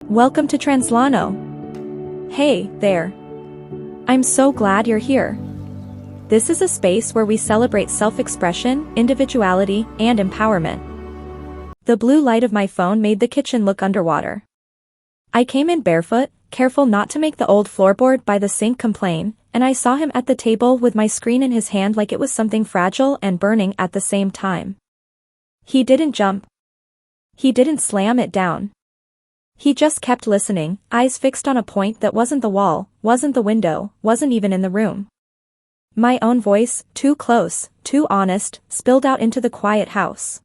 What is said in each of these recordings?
Welcome to Translano. Hey, there. I'm so glad you're here. This is a space where we celebrate self-expression, individuality, and empowerment. The blue light of my phone made the kitchen look underwater. I came in barefoot, careful not to make the old floorboard by the sink complain, and I saw him at the table with my screen in his hand like it was something fragile and burning at the same time. He didn't jump. He didn't slam it down. He just kept listening, eyes fixed on a point that wasn't the wall, wasn't the window, wasn't even in the room. My own voice, too close, too honest, spilled out into the quiet house.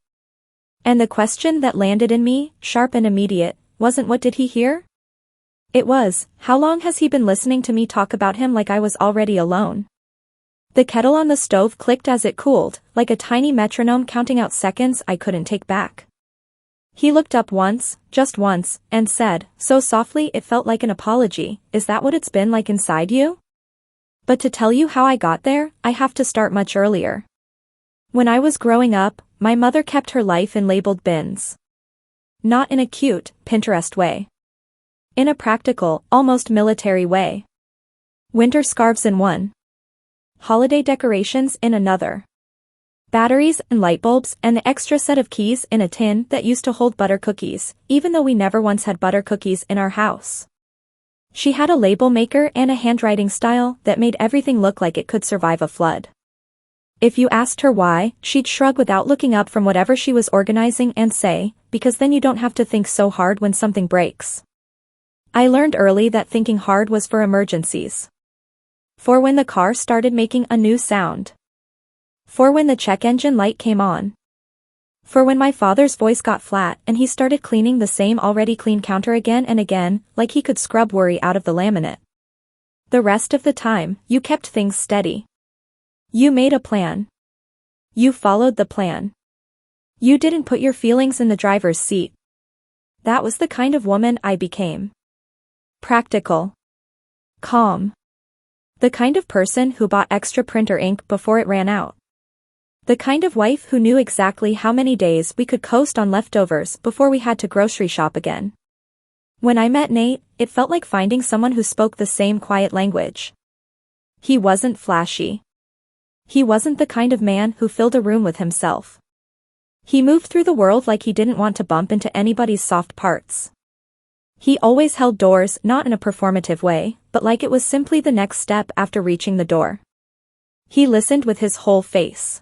And the question that landed in me, sharp and immediate, wasn't what did he hear? It was, how long has he been listening to me talk about him like I was already alone? The kettle on the stove clicked as it cooled, like a tiny metronome counting out seconds I couldn't take back. He looked up once, just once, and said, so softly it felt like an apology, is that what it's been like inside you? But to tell you how I got there, I have to start much earlier. When I was growing up, my mother kept her life in labeled bins. Not in a cute, Pinterest way. In a practical, almost military way. Winter scarves in one. Holiday decorations in another. Batteries and light bulbs and the extra set of keys in a tin that used to hold butter cookies, even though we never once had butter cookies in our house. She had a label maker and a handwriting style that made everything look like it could survive a flood. If you asked her why, she'd shrug without looking up from whatever she was organizing and say, because then you don't have to think so hard when something breaks. I learned early that thinking hard was for emergencies. For when the car started making a new sound. For when the check engine light came on. For when my father's voice got flat and he started cleaning the same already clean counter again and again, like he could scrub worry out of the laminate. The rest of the time, you kept things steady. You made a plan. You followed the plan. You didn't put your feelings in the driver's seat. That was the kind of woman I became. Practical. Calm. The kind of person who bought extra printer ink before it ran out. The kind of wife who knew exactly how many days we could coast on leftovers before we had to grocery shop again. When I met Nate, it felt like finding someone who spoke the same quiet language. He wasn't flashy. He wasn't the kind of man who filled a room with himself. He moved through the world like he didn't want to bump into anybody's soft parts. He always held doors not in a performative way, but like it was simply the next step after reaching the door. He listened with his whole face.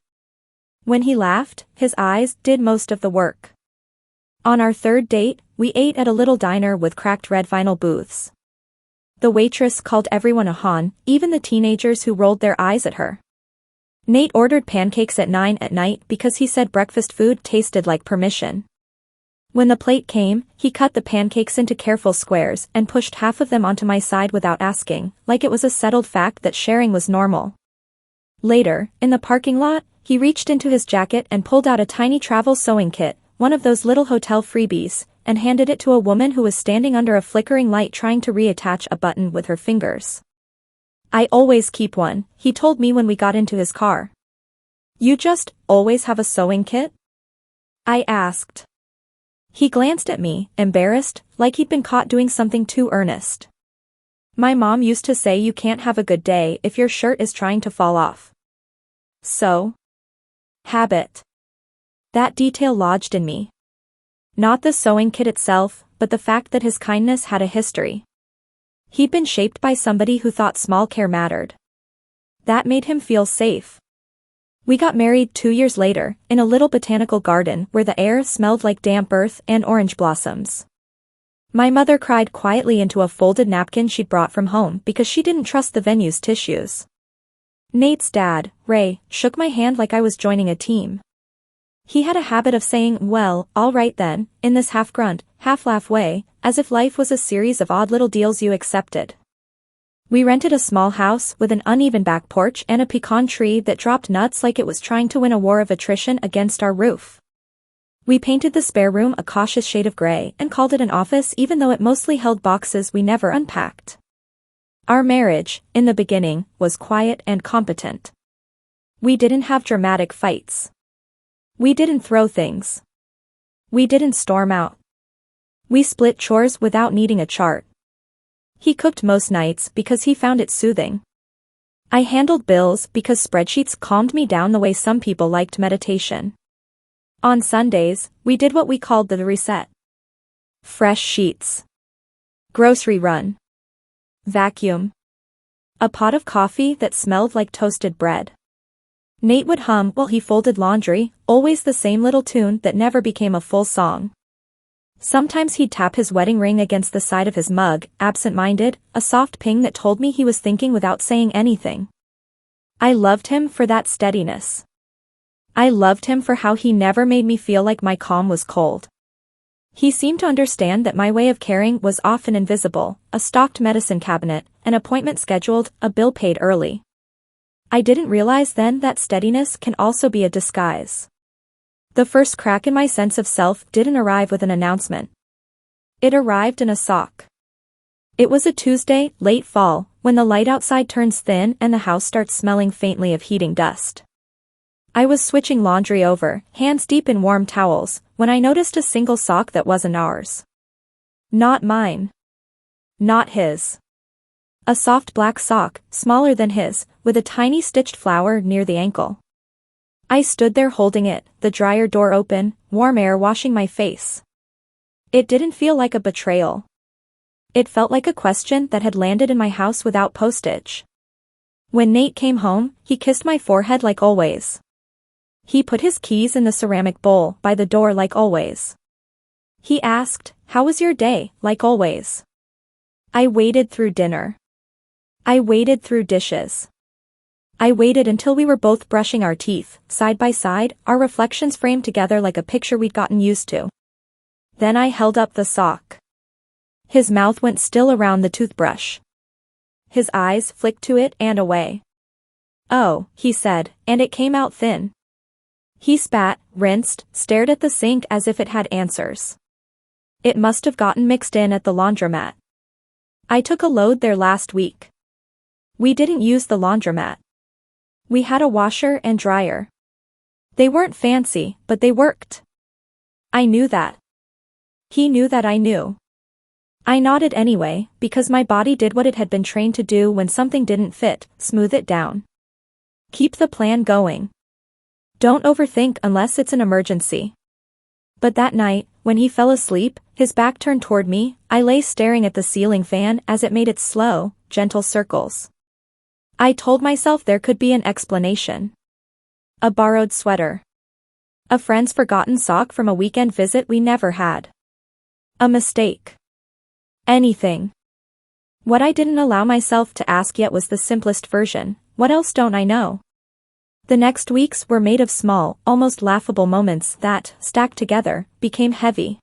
When he laughed, his eyes did most of the work. On our third date, we ate at a little diner with cracked red vinyl booths. The waitress called everyone a hon, even the teenagers who rolled their eyes at her. Nate ordered pancakes at 9 at night because he said breakfast food tasted like permission. When the plate came, he cut the pancakes into careful squares and pushed half of them onto my side without asking, like it was a settled fact that sharing was normal. Later, in the parking lot, he reached into his jacket and pulled out a tiny travel sewing kit, one of those little hotel freebies, and handed it to a woman who was standing under a flickering light trying to reattach a button with her fingers. I always keep one, he told me when we got into his car. You just always have a sewing kit? I asked. He glanced at me, embarrassed, like he'd been caught doing something too earnest. My mom used to say you can't have a good day if your shirt is trying to fall off. So? Habit. That detail lodged in me. Not the sewing kit itself, but the fact that his kindness had a history. He'd been shaped by somebody who thought small care mattered. That made him feel safe. We got married 2 years later, in a little botanical garden where the air smelled like damp earth and orange blossoms. My mother cried quietly into a folded napkin she'd brought from home because she didn't trust the venue's tissues. Nate's dad, Ray, shook my hand like I was joining a team. He had a habit of saying, well, all right then, in this half-grunt, half-laugh way, as if life was a series of odd little deals you accepted. We rented a small house with an uneven back porch and a pecan tree that dropped nuts like it was trying to win a war of attrition against our roof. We painted the spare room a cautious shade of gray and called it an office even though it mostly held boxes we never unpacked. Our marriage, in the beginning, was quiet and competent. We didn't have dramatic fights. We didn't throw things. We didn't storm out. We split chores without needing a chart. He cooked most nights because he found it soothing. I handled bills because spreadsheets calmed me down the way some people liked meditation. On Sundays, we did what we called the reset. Fresh sheets. Grocery run. Vacuum. A pot of coffee that smelled like toasted bread. Nate would hum while he folded laundry, always the same little tune that never became a full song. Sometimes he'd tap his wedding ring against the side of his mug, absent-minded, a soft ping that told me he was thinking without saying anything. I loved him for that steadiness. I loved him for how he never made me feel like my calm was cold. He seemed to understand that my way of caring was often invisible, a stocked medicine cabinet, an appointment scheduled, a bill paid early. I didn't realize then that steadiness can also be a disguise. The first crack in my sense of self didn't arrive with an announcement. It arrived in a sock. It was a Tuesday, late fall, when the light outside turns thin and the house starts smelling faintly of heating dust. I was switching laundry over, hands deep in warm towels, when I noticed a single sock that wasn't ours. Not mine. Not his. A soft black sock, smaller than his, with a tiny stitched flower near the ankle. I stood there holding it, the dryer door open, warm air washing my face. It didn't feel like a betrayal. It felt like a question that had landed in my house without postage. When Nate came home, he kissed my forehead like always. He put his keys in the ceramic bowl by the door like always. He asked, "How was your day?" like always. I waited through dinner. I waited through dishes. I waited until we were both brushing our teeth, side by side, our reflections framed together like a picture we'd gotten used to. Then I held up the sock. His mouth went still around the toothbrush. His eyes flicked to it and away. "Oh," he said, and it came out thin. He spat, rinsed, stared at the sink as if it had answers. It must have gotten mixed in at the laundromat. I took a load there last week. We didn't use the laundromat. We had a washer and dryer. They weren't fancy, but they worked. I knew that. He knew that I knew. I nodded anyway, because my body did what it had been trained to do when something didn't fit, smooth it down. Keep the plan going. Don't overthink unless it's an emergency. But that night, when he fell asleep, his back turned toward me, I lay staring at the ceiling fan as it made its slow, gentle circles. I told myself there could be an explanation. A borrowed sweater. A friend's forgotten sock from a weekend visit we never had. A mistake. Anything. What I didn't allow myself to ask yet was the simplest version: what else don't I know? The next weeks were made of small, almost laughable moments that, stacked together, became heavy.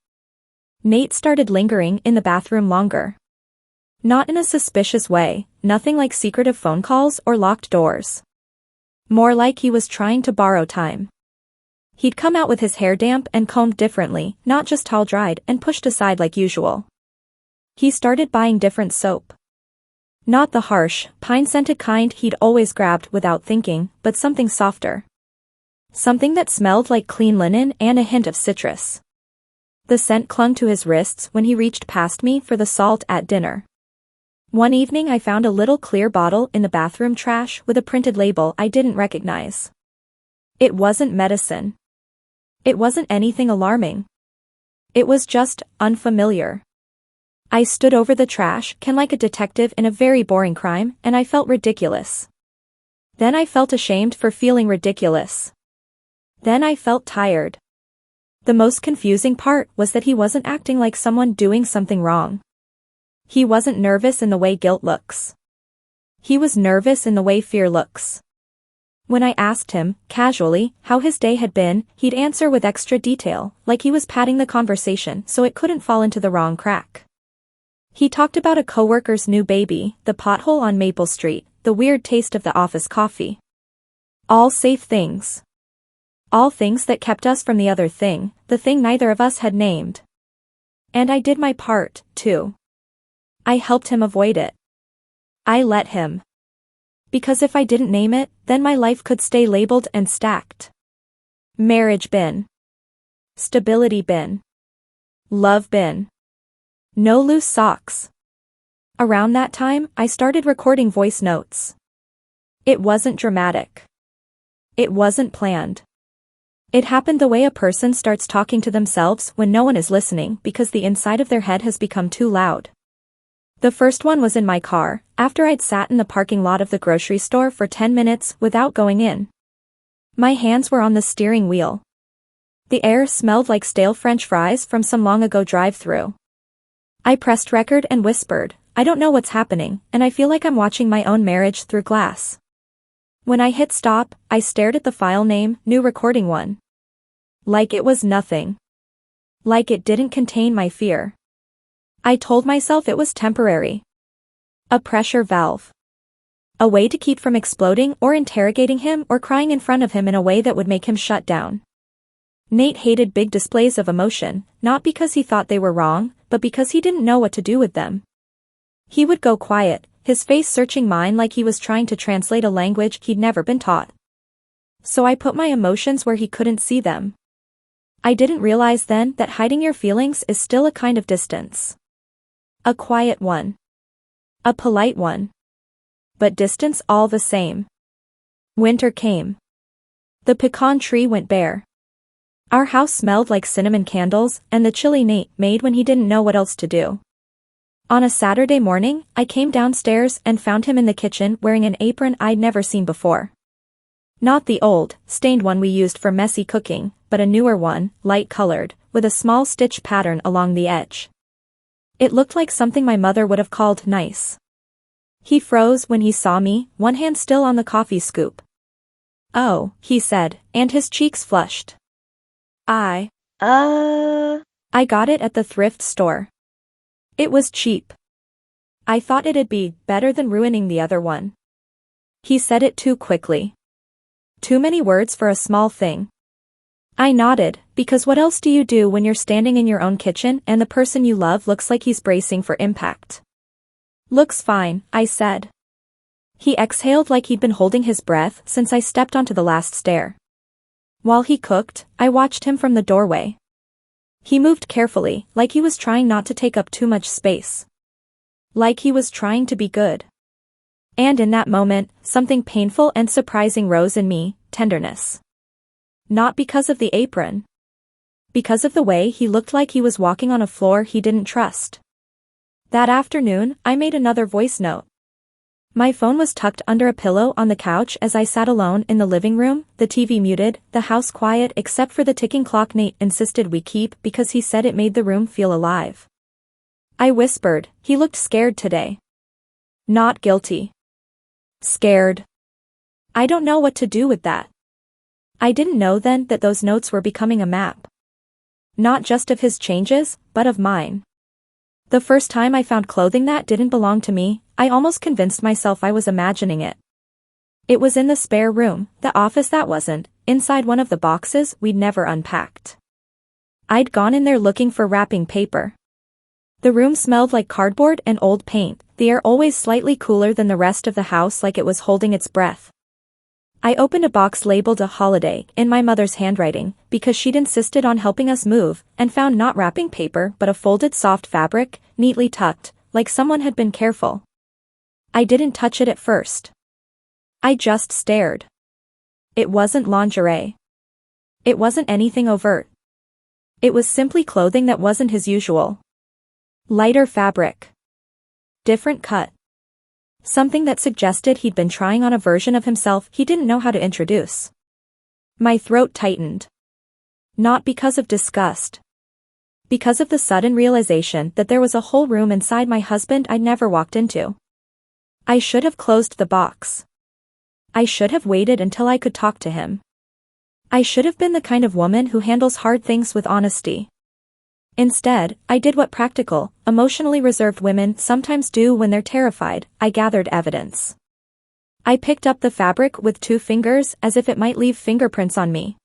Nate started lingering in the bathroom longer. Not in a suspicious way, nothing like secretive phone calls or locked doors. More like he was trying to borrow time. He'd come out with his hair damp and combed differently, not just towel-dried and pushed aside like usual. He started buying different soap. Not the harsh, pine-scented kind he'd always grabbed without thinking, but something softer. Something that smelled like clean linen and a hint of citrus. The scent clung to his wrists when he reached past me for the salt at dinner. One evening I found a little clear bottle in the bathroom trash with a printed label I didn't recognize. It wasn't medicine. It wasn't anything alarming. It was just unfamiliar. I stood over the trash can like a detective in a very boring crime, and I felt ridiculous. Then I felt ashamed for feeling ridiculous. Then I felt tired. The most confusing part was that he wasn't acting like someone doing something wrong. He wasn't nervous in the way guilt looks. He was nervous in the way fear looks. When I asked him, casually, how his day had been, he'd answer with extra detail, like he was padding the conversation so it couldn't fall into the wrong crack. He talked about a coworker's new baby, the pothole on Maple Street, the weird taste of the office coffee. All safe things. All things that kept us from the other thing, the thing neither of us had named. And I did my part, too. I helped him avoid it. I let him. Because if I didn't name it, then my life could stay labeled and stacked. Marriage bin. Stability bin. Love bin. No loose socks. Around that time, I started recording voice notes. It wasn't dramatic. It wasn't planned. It happened the way a person starts talking to themselves when no one is listening because the inside of their head has become too loud. The first one was in my car, after I'd sat in the parking lot of the grocery store for 10 minutes without going in. My hands were on the steering wheel. The air smelled like stale French fries from some long ago drive-thru. I pressed record and whispered, "I don't know what's happening, and I feel like I'm watching my own marriage through glass." When I hit stop, I stared at the file name, New Recording 1. Like it was nothing. Like it didn't contain my fear. I told myself it was temporary. A pressure valve. A way to keep from exploding or interrogating him or crying in front of him in a way that would make him shut down. Nate hated big displays of emotion, not because he thought they were wrong, but because he didn't know what to do with them. He would go quiet, his face searching mine like he was trying to translate a language he'd never been taught. So I put my emotions where he couldn't see them. I didn't realize then that hiding your feelings is still a kind of distance. A quiet one. A polite one. But distance all the same. Winter came. The pecan tree went bare. Our house smelled like cinnamon candles and the chili Nate made when he didn't know what else to do. On a Saturday morning, I came downstairs and found him in the kitchen wearing an apron I'd never seen before. Not the old, stained one we used for messy cooking, but a newer one, light-colored, with a small stitch pattern along the edge. It looked like something my mother would have called nice. He froze when he saw me, one hand still on the coffee scoop. "Oh," he said, and his cheeks flushed. I got it at the thrift store. It was cheap. I thought it'd be better than ruining the other one." He said it too quickly. Too many words for a small thing. I nodded, because what else do you do when you're standing in your own kitchen and the person you love looks like he's bracing for impact? "Looks fine," I said. He exhaled like he'd been holding his breath since I stepped onto the last stair. While he cooked, I watched him from the doorway. He moved carefully, like he was trying not to take up too much space. Like he was trying to be good. And in that moment, something painful and surprising rose in me, tenderness. Not because of the apron. Because of the way he looked like he was walking on a floor he didn't trust. That afternoon, I made another voice note. My phone was tucked under a pillow on the couch as I sat alone in the living room, the TV muted, the house quiet except for the ticking clock Nate insisted we keep because he said it made the room feel alive. I whispered, "He looked scared today." Not guilty. Scared. I don't know what to do with that. I didn't know then that those notes were becoming a map. Not just of his changes, but of mine. The first time I found clothing that didn't belong to me, I almost convinced myself I was imagining it. It was in the spare room, the office that wasn't, inside one of the boxes we'd never unpacked. I'd gone in there looking for wrapping paper. The room smelled like cardboard and old paint, the air always slightly cooler than the rest of the house like it was holding its breath. I opened a box labeled a holiday, in my mother's handwriting, because she'd insisted on helping us move, and found not wrapping paper but a folded soft fabric, neatly tucked, like someone had been careful. I didn't touch it at first. I just stared. It wasn't lingerie. It wasn't anything overt. It was simply clothing that wasn't his usual. Lighter fabric. Different cut. Something that suggested he'd been trying on a version of himself he didn't know how to introduce. My throat tightened. Not because of disgust. Because of the sudden realization that there was a whole room inside my husband I'd never walked into. I should have closed the box. I should have waited until I could talk to him. I should have been the kind of woman who handles hard things with honesty. Instead, I did what practical, emotionally reserved women sometimes do when they're terrified. I gathered evidence. I picked up the fabric with 2 fingers as if it might leave fingerprints on me.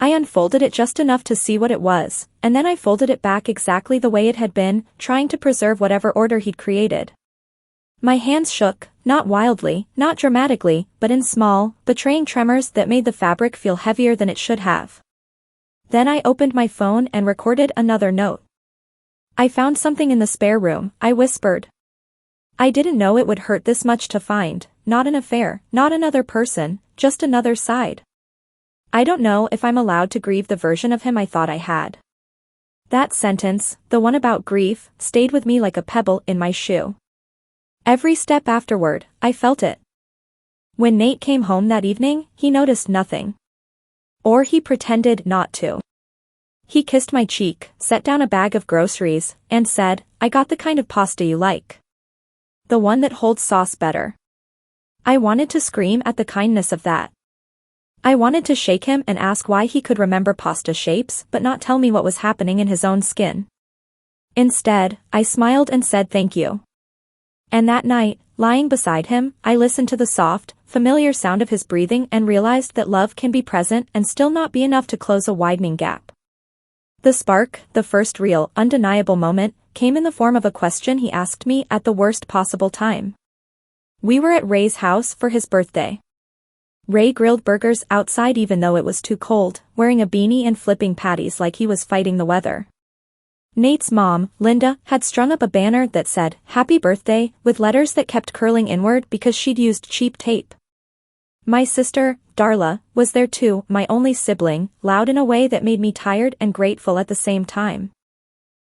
I unfolded it just enough to see what it was, and then I folded it back exactly the way it had been, trying to preserve whatever order he'd created. My hands shook, not wildly, not dramatically, but in small, betraying tremors that made the fabric feel heavier than it should have. Then I opened my phone and recorded another note. I found something in the spare room, I whispered. I didn't know it would hurt this much to find, not an affair, not another person, just another side. I don't know if I'm allowed to grieve the version of him I thought I had. That sentence, the one about grief, stayed with me like a pebble in my shoe. Every step afterward, I felt it. When Nate came home that evening, he noticed nothing. Or he pretended not to. He kissed my cheek, set down a bag of groceries, and said, "I got the kind of pasta you like. The one that holds sauce better." I wanted to scream at the kindness of that. I wanted to shake him and ask why he could remember pasta shapes but not tell me what was happening in his own skin. Instead, I smiled and said thank you. And that night, lying beside him, I listened to the soft, familiar sound of his breathing and realized that love can be present and still not be enough to close a widening gap. The spark, the first real, undeniable moment, came in the form of a question he asked me at the worst possible time. We were at Ray's house for his birthday. Ray grilled burgers outside even though it was too cold, wearing a beanie and flipping patties like he was fighting the weather. Nate's mom, Linda, had strung up a banner that said, "Happy Birthday," with letters that kept curling inward because she'd used cheap tape. My sister, Darla, was there too, my only sibling, loud in a way that made me tired and grateful at the same time.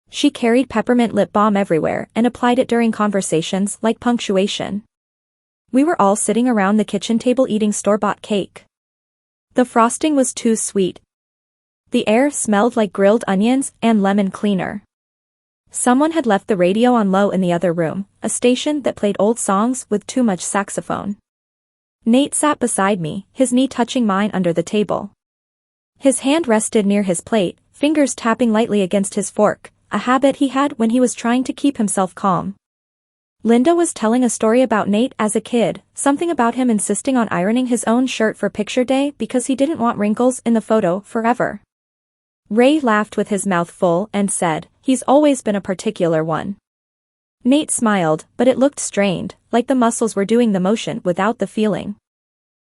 She carried peppermint lip balm everywhere and applied it during conversations like punctuation. We were all sitting around the kitchen table eating store-bought cake. The frosting was too sweet. The air smelled like grilled onions and lemon cleaner. Someone had left the radio on low in the other room, a station that played old songs with too much saxophone. Nate sat beside me, his knee touching mine under the table. His hand rested near his plate, fingers tapping lightly against his fork, a habit he had when he was trying to keep himself calm. Linda was telling a story about Nate as a kid, something about him insisting on ironing his own shirt for picture day because he didn't want wrinkles in the photo forever. Ray laughed with his mouth full and said, "He's always been a particular one." Nate smiled, but it looked strained, like the muscles were doing the motion without the feeling.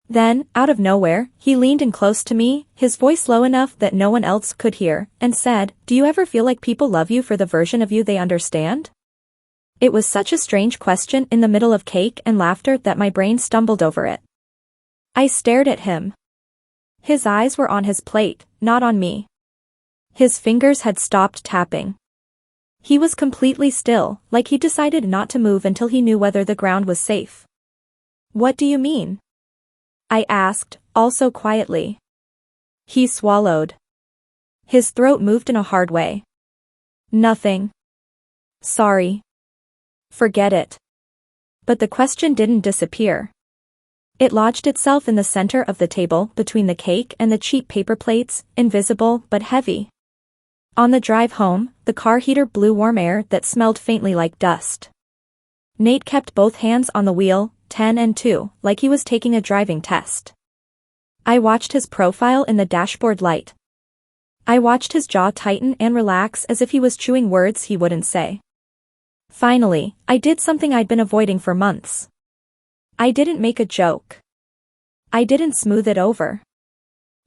Then, out of nowhere, he leaned in close to me, his voice low enough that no one else could hear, and said, "Do you ever feel like people love you for the version of you they understand?" It was such a strange question in the middle of cake and laughter that my brain stumbled over it. I stared at him. His eyes were on his plate, not on me. His fingers had stopped tapping. He was completely still, like he decided not to move until he knew whether the ground was safe. "What do you mean?" I asked, also quietly. He swallowed. His throat moved in a hard way. "Nothing. Sorry. Forget it." But the question didn't disappear. It lodged itself in the center of the table between the cake and the cheap paper plates, invisible but heavy. On the drive home, the car heater blew warm air that smelled faintly like dust. Nate kept both hands on the wheel, 10 and 2, like he was taking a driving test. I watched his profile in the dashboard light. I watched his jaw tighten and relax as if he was chewing words he wouldn't say. Finally, I did something I'd been avoiding for months. I didn't make a joke. I didn't smooth it over.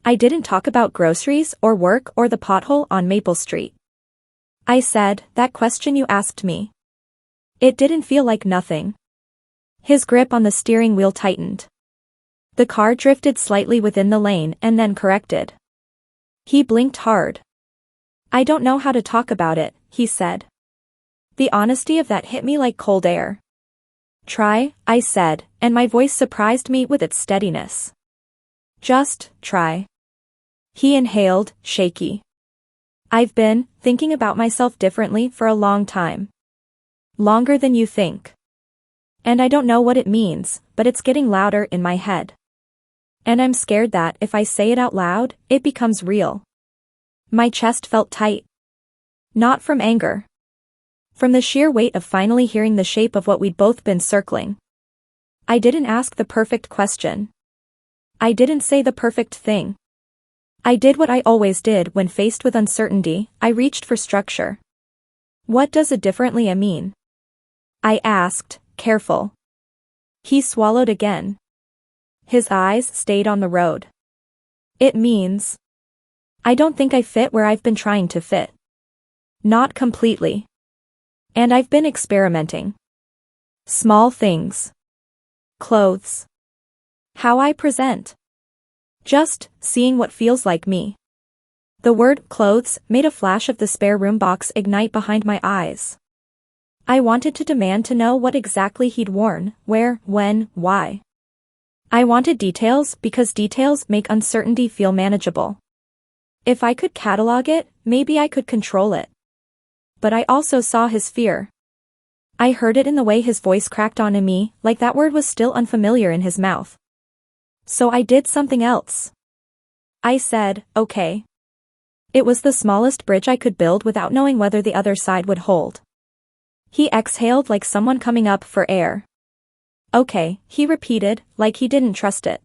I didn't talk about groceries or work or the pothole on Maple Street. I said, "That question you asked me. It didn't feel like nothing." His grip on the steering wheel tightened. The car drifted slightly within the lane and then corrected. He blinked hard. "I don't know how to talk about it," he said. The honesty of that hit me like cold air. "Try," I said, and my voice surprised me with its steadiness. "Just try." He inhaled, shaky. "I've been thinking about myself differently for a long time. Longer than you think. And I don't know what it means, but it's getting louder in my head. And I'm scared that if I say it out loud, it becomes real." My chest felt tight. Not from anger. From the sheer weight of finally hearing the shape of what we'd both been circling. I didn't ask the perfect question. I didn't say the perfect thing. I did what I always did when faced with uncertainty, I reached for structure. "What does it differently mean?" I asked, careful. He swallowed again. His eyes stayed on the road. "It means I don't think I fit where I've been trying to fit. Not completely. And I've been experimenting. Small things. Clothes. How I present. Just seeing what feels like me. The word clothes made a flash of the spare room box ignite behind my eyes. I wanted to demand to know what exactly he'd worn, where, when, why. I wanted details because details make uncertainty feel manageable. If I could catalog it, maybe I could control it. But I also saw his fear. I heard it in the way his voice cracked onto me, like that word was still unfamiliar in his mouth. So I did something else. I said, okay. It was the smallest bridge I could build without knowing whether the other side would hold. He exhaled like someone coming up for air. Okay, he repeated, like he didn't trust it.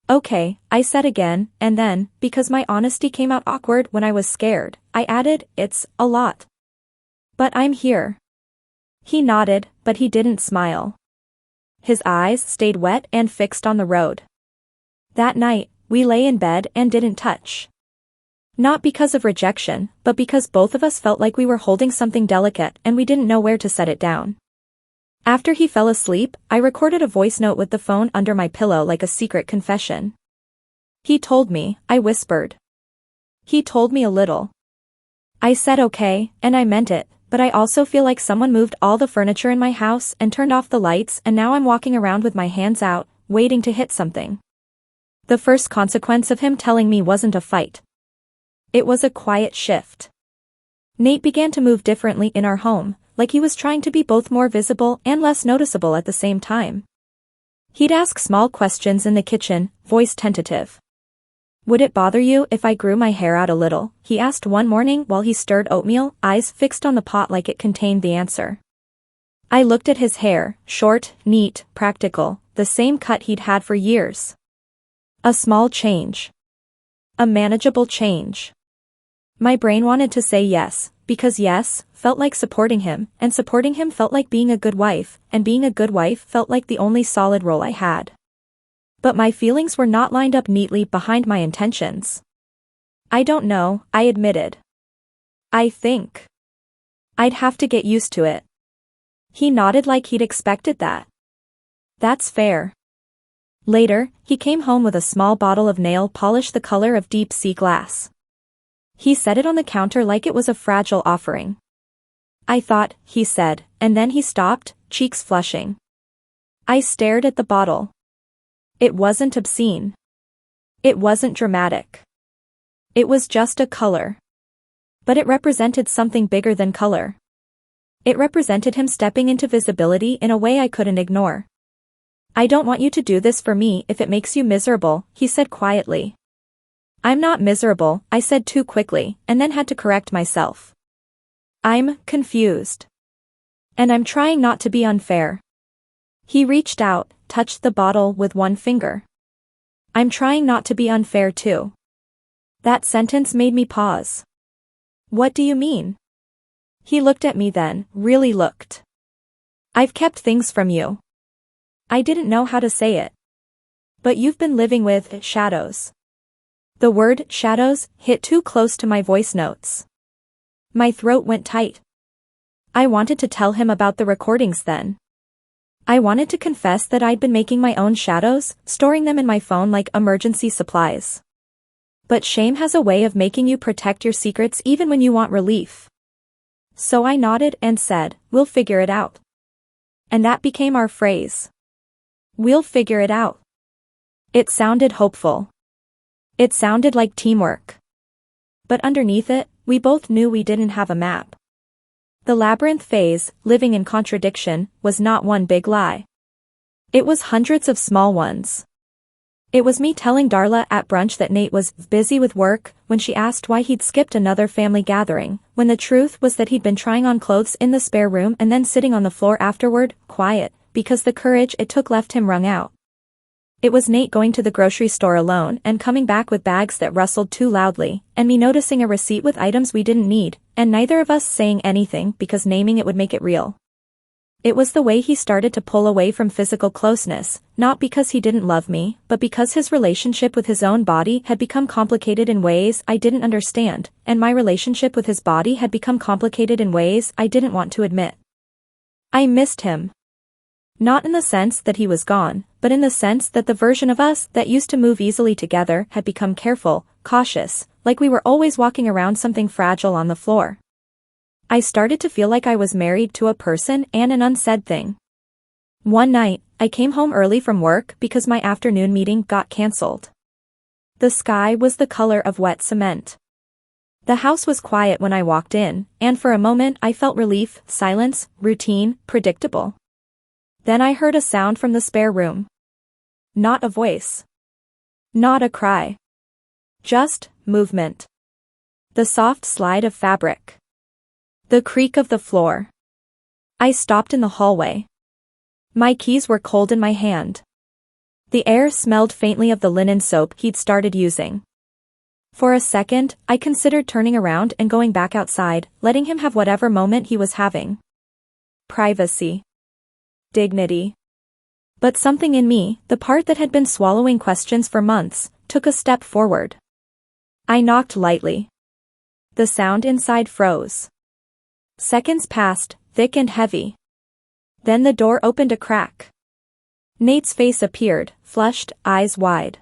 Okay, I said again, and then, because my honesty came out awkward when I was scared, I added, it's a lot. But I'm here. He nodded, but he didn't smile. His eyes stayed wet and fixed on the road. That night, we lay in bed and didn't touch. Not because of rejection, but because both of us felt like we were holding something delicate and we didn't know where to set it down. After he fell asleep, I recorded a voice note with the phone under my pillow like a secret confession. He told me, I whispered. He told me a little. I said okay, and I meant it, but I also feel like someone moved all the furniture in my house and turned off the lights and now I'm walking around with my hands out, waiting to hit something. The first consequence of him telling me wasn't a fight. It was a quiet shift. Nate began to move differently in our home, like he was trying to be both more visible and less noticeable at the same time. He'd ask small questions in the kitchen, voice tentative. Would it bother you if I grew my hair out a little? He asked one morning while he stirred oatmeal, eyes fixed on the pot like it contained the answer. I looked at his hair, short, neat, practical, the same cut he'd had for years. A small change. A manageable change. My brain wanted to say yes, because yes felt like supporting him, and supporting him felt like being a good wife, and being a good wife felt like the only solid role I had. But my feelings were not lined up neatly behind my intentions. I don't know, I admitted. I think I'd have to get used to it. He nodded like he'd expected that. That's fair. Later, he came home with a small bottle of nail polish the color of deep sea glass. He set it on the counter like it was a fragile offering. I thought, he said, and then he stopped, cheeks flushing. I stared at the bottle. It wasn't obscene. It wasn't dramatic. It was just a color. But it represented something bigger than color. It represented him stepping into visibility in a way I couldn't ignore. I don't want you to do this for me if it makes you miserable, he said quietly. I'm not miserable, I said too quickly, and then had to correct myself. I'm confused. And I'm trying not to be unfair. He reached out, touched the bottle with one finger. I'm trying not to be unfair too. That sentence made me pause. What do you mean? He looked at me then, really looked. I've kept things from you. I didn't know how to say it. But you've been living with shadows. The word shadows hit too close to my voice notes. My throat went tight. I wanted to tell him about the recordings then. I wanted to confess that I'd been making my own shadows, storing them in my phone like emergency supplies. But shame has a way of making you protect your secrets even when you want relief. So I nodded and said, we'll figure it out. And that became our phrase. We'll figure it out. It sounded hopeful. It sounded like teamwork. But underneath it, we both knew we didn't have a map. The labyrinth phase, living in contradiction, was not one big lie. It was hundreds of small ones. It was me telling Darla at brunch that Nate was busy with work when she asked why he'd skipped another family gathering, when the truth was that he'd been trying on clothes in the spare room and then sitting on the floor afterward, quiet, because the courage it took left him wrung out. It was Nate going to the grocery store alone and coming back with bags that rustled too loudly, and me noticing a receipt with items we didn't need, and neither of us saying anything because naming it would make it real. It was the way he started to pull away from physical closeness, not because he didn't love me, but because his relationship with his own body had become complicated in ways I didn't understand, and my relationship with his body had become complicated in ways I didn't want to admit. I missed him. Not in the sense that he was gone, but in the sense that the version of us that used to move easily together had become careful, cautious, like we were always walking around something fragile on the floor. I started to feel like I was married to a person and an unsaid thing. One night, I came home early from work because my afternoon meeting got cancelled. The sky was the color of wet cement. The house was quiet when I walked in, and for a moment I felt relief, silence, routine, predictable. Then I heard a sound from the spare room. Not a voice. Not a cry. Just movement. The soft slide of fabric. The creak of the floor. I stopped in the hallway. My keys were cold in my hand. The air smelled faintly of the linen soap he'd started using. For a second, I considered turning around and going back outside, letting him have whatever moment he was having. Privacy. Dignity. But something in me, the part that had been swallowing questions for months, took a step forward. I knocked lightly. The sound inside froze. Seconds passed, thick and heavy. Then the door opened a crack. Nate's face appeared, flushed, eyes wide.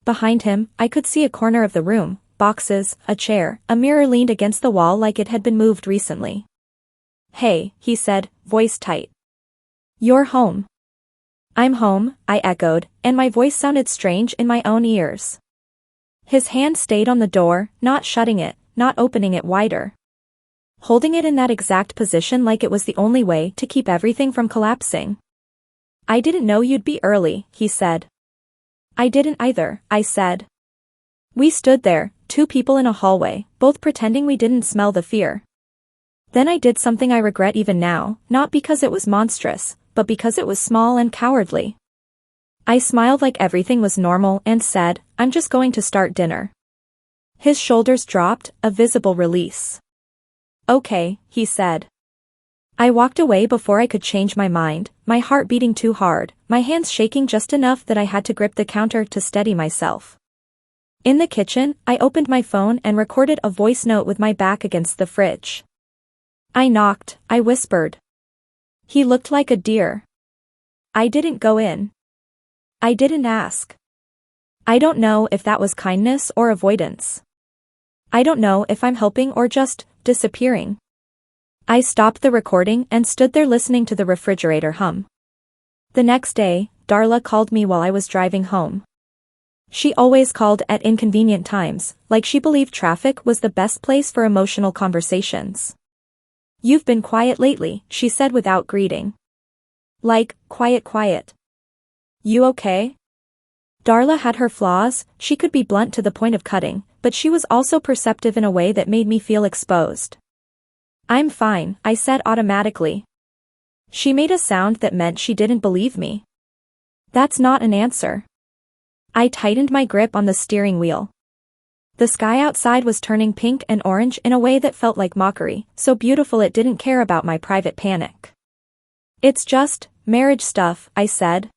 Behind him, I could see a corner of the room, boxes, a chair, a mirror leaned against the wall like it had been moved recently. "Hey," he said, voice tight. "You're home." "I'm home," I echoed, and my voice sounded strange in my own ears. His hand stayed on the door, not shutting it, not opening it wider. Holding it in that exact position like it was the only way to keep everything from collapsing. "I didn't know you'd be early," he said. "I didn't either," I said. We stood there, two people in a hallway, both pretending we didn't smell the fear. Then I did something I regret even now, not because it was monstrous, but because it was small and cowardly. I smiled like everything was normal and said, "I'm just going to start dinner." His shoulders dropped, a visible release. "Okay," he said. I walked away before I could change my mind, my heart beating too hard, my hands shaking just enough that I had to grip the counter to steady myself. In the kitchen, I opened my phone and recorded a voice note with my back against the fridge. I knocked, I whispered. He looked like a deer. I didn't go in. I didn't ask. I don't know if that was kindness or avoidance. I don't know if I'm helping or just disappearing. I stopped the recording and stood there listening to the refrigerator hum. The next day, Darla called me while I was driving home. She always called at inconvenient times, like she believed traffic was the best place for emotional conversations. "You've been quiet lately," she said without greeting. Like, quiet. "You okay?" Darla had her flaws, she could be blunt to the point of cutting, but she was also perceptive in a way that made me feel exposed. "I'm fine," I said automatically. She made a sound that meant she didn't believe me. That's not an answer. I tightened my grip on the steering wheel. The sky outside was turning pink and orange in a way that felt like mockery, so beautiful it didn't care about my private panic. "It's just marriage stuff," I said.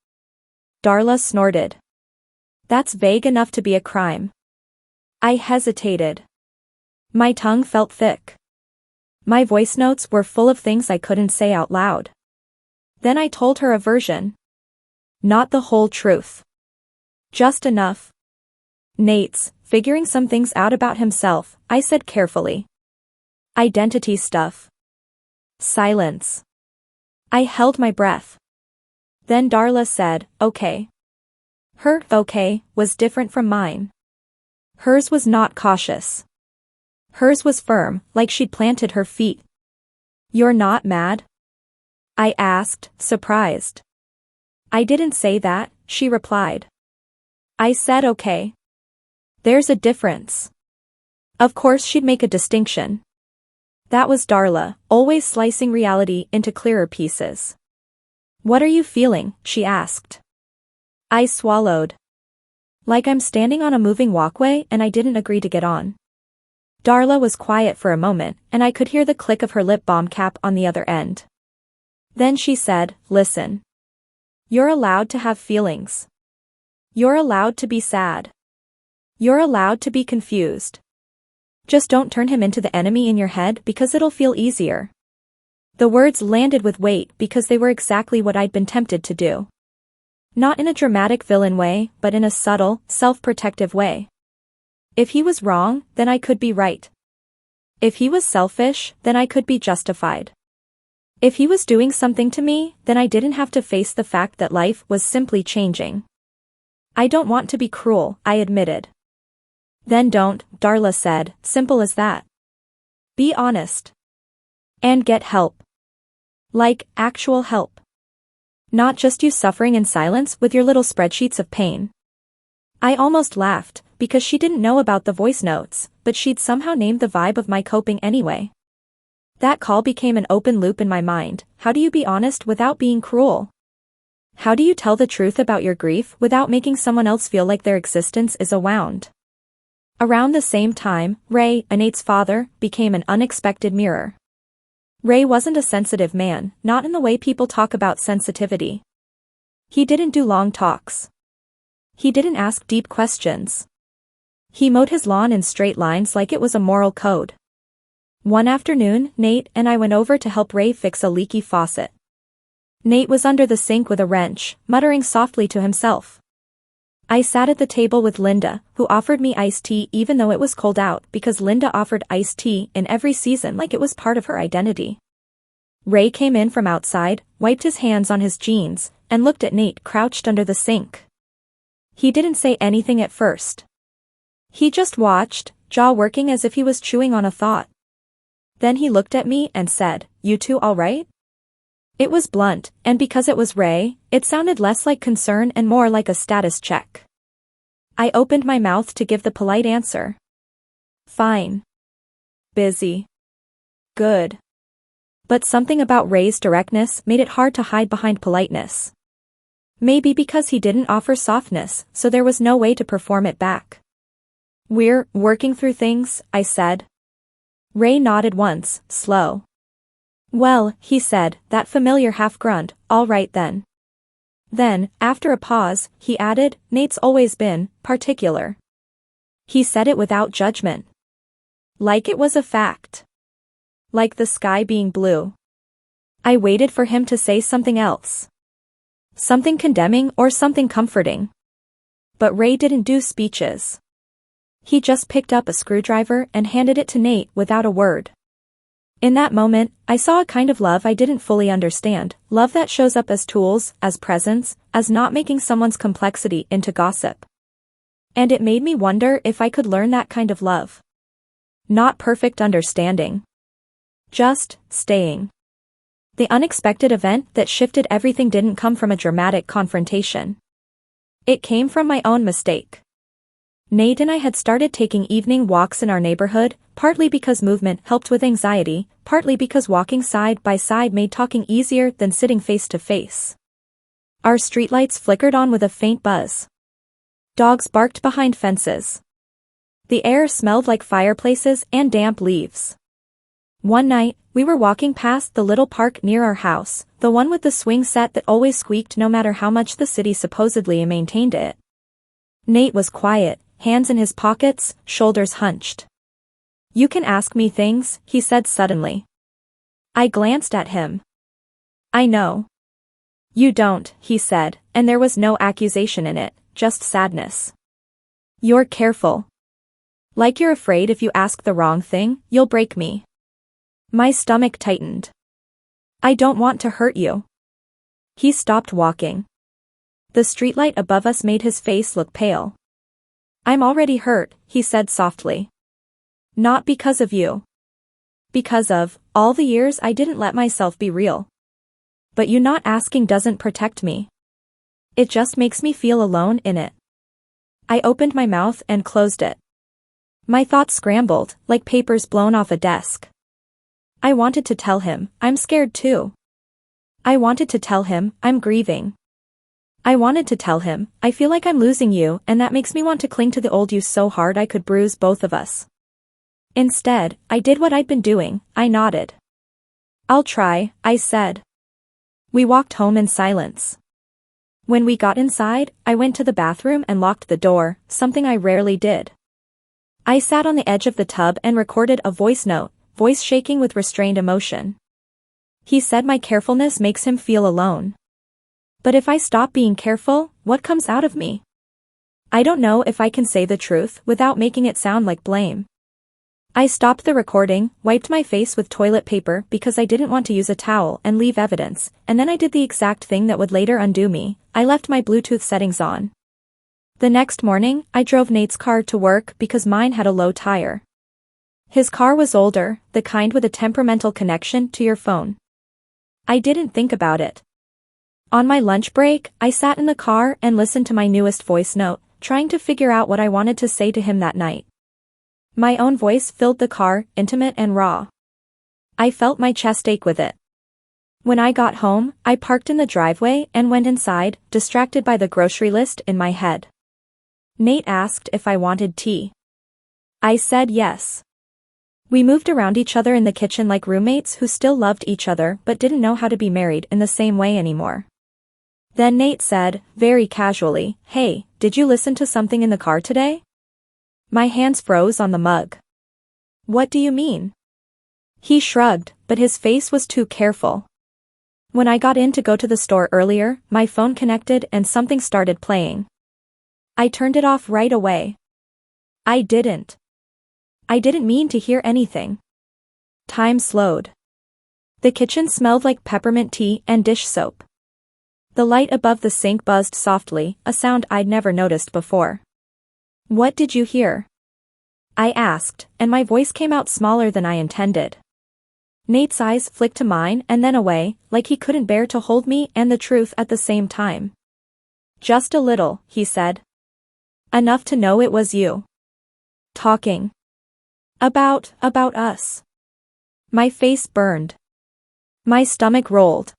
Darla snorted. "That's vague enough to be a crime." I hesitated. My tongue felt thick. My voice notes were full of things I couldn't say out loud. Then I told her a version. Not the whole truth. Just enough. "Nate's figuring some things out about himself," I said carefully. "Identity stuff." Silence. I held my breath. Then Darla said, "Okay." Her "okay" was different from mine. Hers was not cautious. Hers was firm, like she'd planted her feet. "You're not mad?" I asked, surprised. "I didn't say that," she replied. I said okay. "There's a difference." Of course she'd make a distinction. That was Darla, always slicing reality into clearer pieces. "What are you feeling?" she asked. I swallowed. Like I'm standing on a moving walkway and I didn't agree to get on. Darla was quiet for a moment, and I could hear the click of her lip balm cap on the other end. Then she said, listen. You're allowed to have feelings. You're allowed to be sad. You're allowed to be confused. Just don't turn him into the enemy in your head because it'll feel easier. The words landed with weight because they were exactly what I'd been tempted to do. Not in a dramatic villain way, but in a subtle, self-protective way. If he was wrong, then I could be right. If he was selfish, then I could be justified. If he was doing something to me, then I didn't have to face the fact that life was simply changing. I don't want to be cruel, I admitted. Then don't, Darla said, simple as that. Be honest. And get help. Like, actual help. Not just you suffering in silence with your little spreadsheets of pain. I almost laughed, because she didn't know about the voice notes, but she'd somehow named the vibe of my coping anyway. That call became an open loop in my mind. How do you be honest without being cruel? How do you tell the truth about your grief without making someone else feel like their existence is a wound? Around the same time, Ray, Nate's father, became an unexpected mirror. Ray wasn't a sensitive man, not in the way people talk about sensitivity. He didn't do long talks. He didn't ask deep questions. He mowed his lawn in straight lines like it was a moral code. One afternoon, Nate and I went over to help Ray fix a leaky faucet. Nate was under the sink with a wrench, muttering softly to himself. I sat at the table with Linda, who offered me iced tea even though it was cold out because Linda offered iced tea in every season like it was part of her identity. Ray came in from outside, wiped his hands on his jeans, and looked at Nate crouched under the sink. He didn't say anything at first. He just watched, jaw working as if he was chewing on a thought. Then he looked at me and said, "You two all right?" It was blunt, and because it was Ray, it sounded less like concern and more like a status check. I opened my mouth to give the polite answer. Fine. Busy. Good. But something about Ray's directness made it hard to hide behind politeness. Maybe because he didn't offer softness, so there was no way to perform it back. We're working through things, I said. Ray nodded once, slow. Well, he said, that familiar half grunt, all right then. Then, after a pause, he added, Nate's always been particular. He said it without judgment. Like it was a fact. Like the sky being blue. I waited for him to say something else. Something condemning or something comforting. But Ray didn't do speeches. He just picked up a screwdriver and handed it to Nate without a word. In that moment, I saw a kind of love I didn't fully understand, love that shows up as tools, as presence, as not making someone's complexity into gossip. And it made me wonder if I could learn that kind of love. Not perfect understanding. Just staying. The unexpected event that shifted everything didn't come from a dramatic confrontation. It came from my own mistake. Nate and I had started taking evening walks in our neighborhood, partly because movement helped with anxiety, partly because walking side by side made talking easier than sitting face to face. Our streetlights flickered on with a faint buzz. Dogs barked behind fences. The air smelled like fireplaces and damp leaves. One night, we were walking past the little park near our house, the one with the swing set that always squeaked no matter how much the city supposedly maintained it. Nate was quiet, hands in his pockets, shoulders hunched. You can ask me things, he said suddenly. I glanced at him. I know. You don't, he said, and there was no accusation in it, just sadness. You're careful. Like you're afraid if you ask the wrong thing, you'll break me. My stomach tightened. I don't want to hurt you. He stopped walking. The streetlight above us made his face look pale. I'm already hurt, he said softly. Not because of you. Because of all the years I didn't let myself be real. But you not asking doesn't protect me. It just makes me feel alone in it. I opened my mouth and closed it. My thoughts scrambled, like papers blown off a desk. I wanted to tell him, I'm scared too. I wanted to tell him, I'm grieving. I wanted to tell him, I feel like I'm losing you and that makes me want to cling to the old you so hard I could bruise both of us. Instead, I did what I'd been doing, I nodded. I'll try, I said. We walked home in silence. When we got inside, I went to the bathroom and locked the door, something I rarely did. I sat on the edge of the tub and recorded a voice note, voice shaking with restrained emotion. He said my carefulness makes him feel alone. But if I stop being careful, what comes out of me? I don't know if I can say the truth without making it sound like blame. I stopped the recording, wiped my face with toilet paper because I didn't want to use a towel and leave evidence, and then I did the exact thing that would later undo me. I left my Bluetooth settings on. The next morning, I drove Nate's car to work because mine had a low tire. His car was older, the kind with a temperamental connection to your phone. I didn't think about it. On my lunch break, I sat in the car and listened to my newest voice note, trying to figure out what I wanted to say to him that night. My own voice filled the car, intimate and raw. I felt my chest ache with it. When I got home, I parked in the driveway and went inside, distracted by the grocery list in my head. Nate asked if I wanted tea. I said yes. We moved around each other in the kitchen like roommates who still loved each other but didn't know how to be married in the same way anymore. Then Nate said, very casually, "Hey, did you listen to something in the car today?" My hands froze on the mug. "What do you mean?" He shrugged, but his face was too careful. When I got in to go to the store earlier, my phone connected and something started playing. I turned it off right away. I didn't mean to hear anything. Time slowed. The kitchen smelled like peppermint tea and dish soap. The light above the sink buzzed softly, a sound I'd never noticed before. "What did you hear?" I asked, and my voice came out smaller than I intended. Nate's eyes flicked to mine and then away, like he couldn't bear to hold me and the truth at the same time. "Just a little," he said. "Enough to know it was you. Talking. About us." My face burned. My stomach rolled.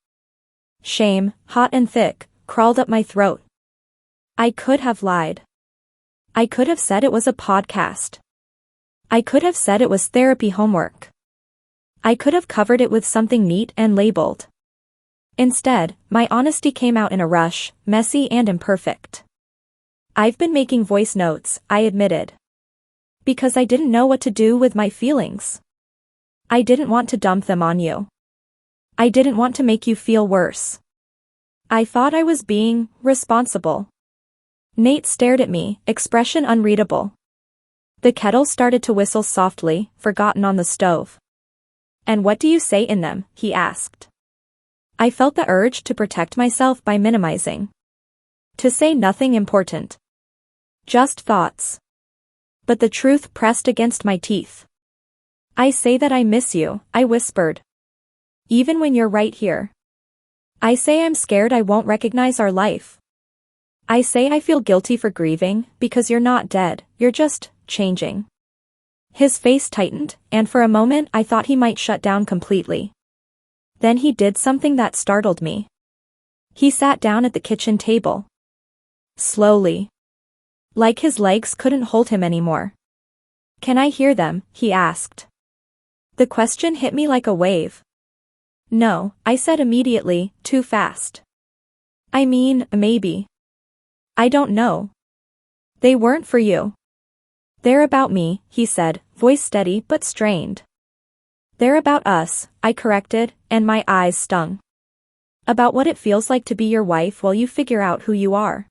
Shame, hot and thick, crawled up my throat. I could have lied. I could have said it was a podcast. I could have said it was therapy homework. I could have covered it with something neat and labeled. Instead, my honesty came out in a rush, messy and imperfect. "I've been making voice notes," I admitted. Because I didn't know what to do with my feelings. I didn't want to dump them on you. I didn't want to make you feel worse. I thought I was being responsible. Nate stared at me, expression unreadable. The kettle started to whistle softly, forgotten on the stove. "And what do you say in them?" he asked. I felt the urge to protect myself by minimizing. To say nothing important. Just thoughts. But the truth pressed against my teeth. "I say that I miss you," I whispered. "Even when you're right here. I say I'm scared I won't recognize our life. I say I feel guilty for grieving, because you're not dead, you're just changing." His face tightened, and for a moment I thought he might shut down completely. Then he did something that startled me. He sat down at the kitchen table. Slowly. Like his legs couldn't hold him anymore. "Can I hear them?" he asked. The question hit me like a wave. "No," I said immediately, too fast. "I mean, maybe. I don't know. They weren't for you." "They're about me," he said, voice steady but strained. "They're about us," I corrected, and my eyes stung. "About what it feels like to be your wife while you figure out who you are."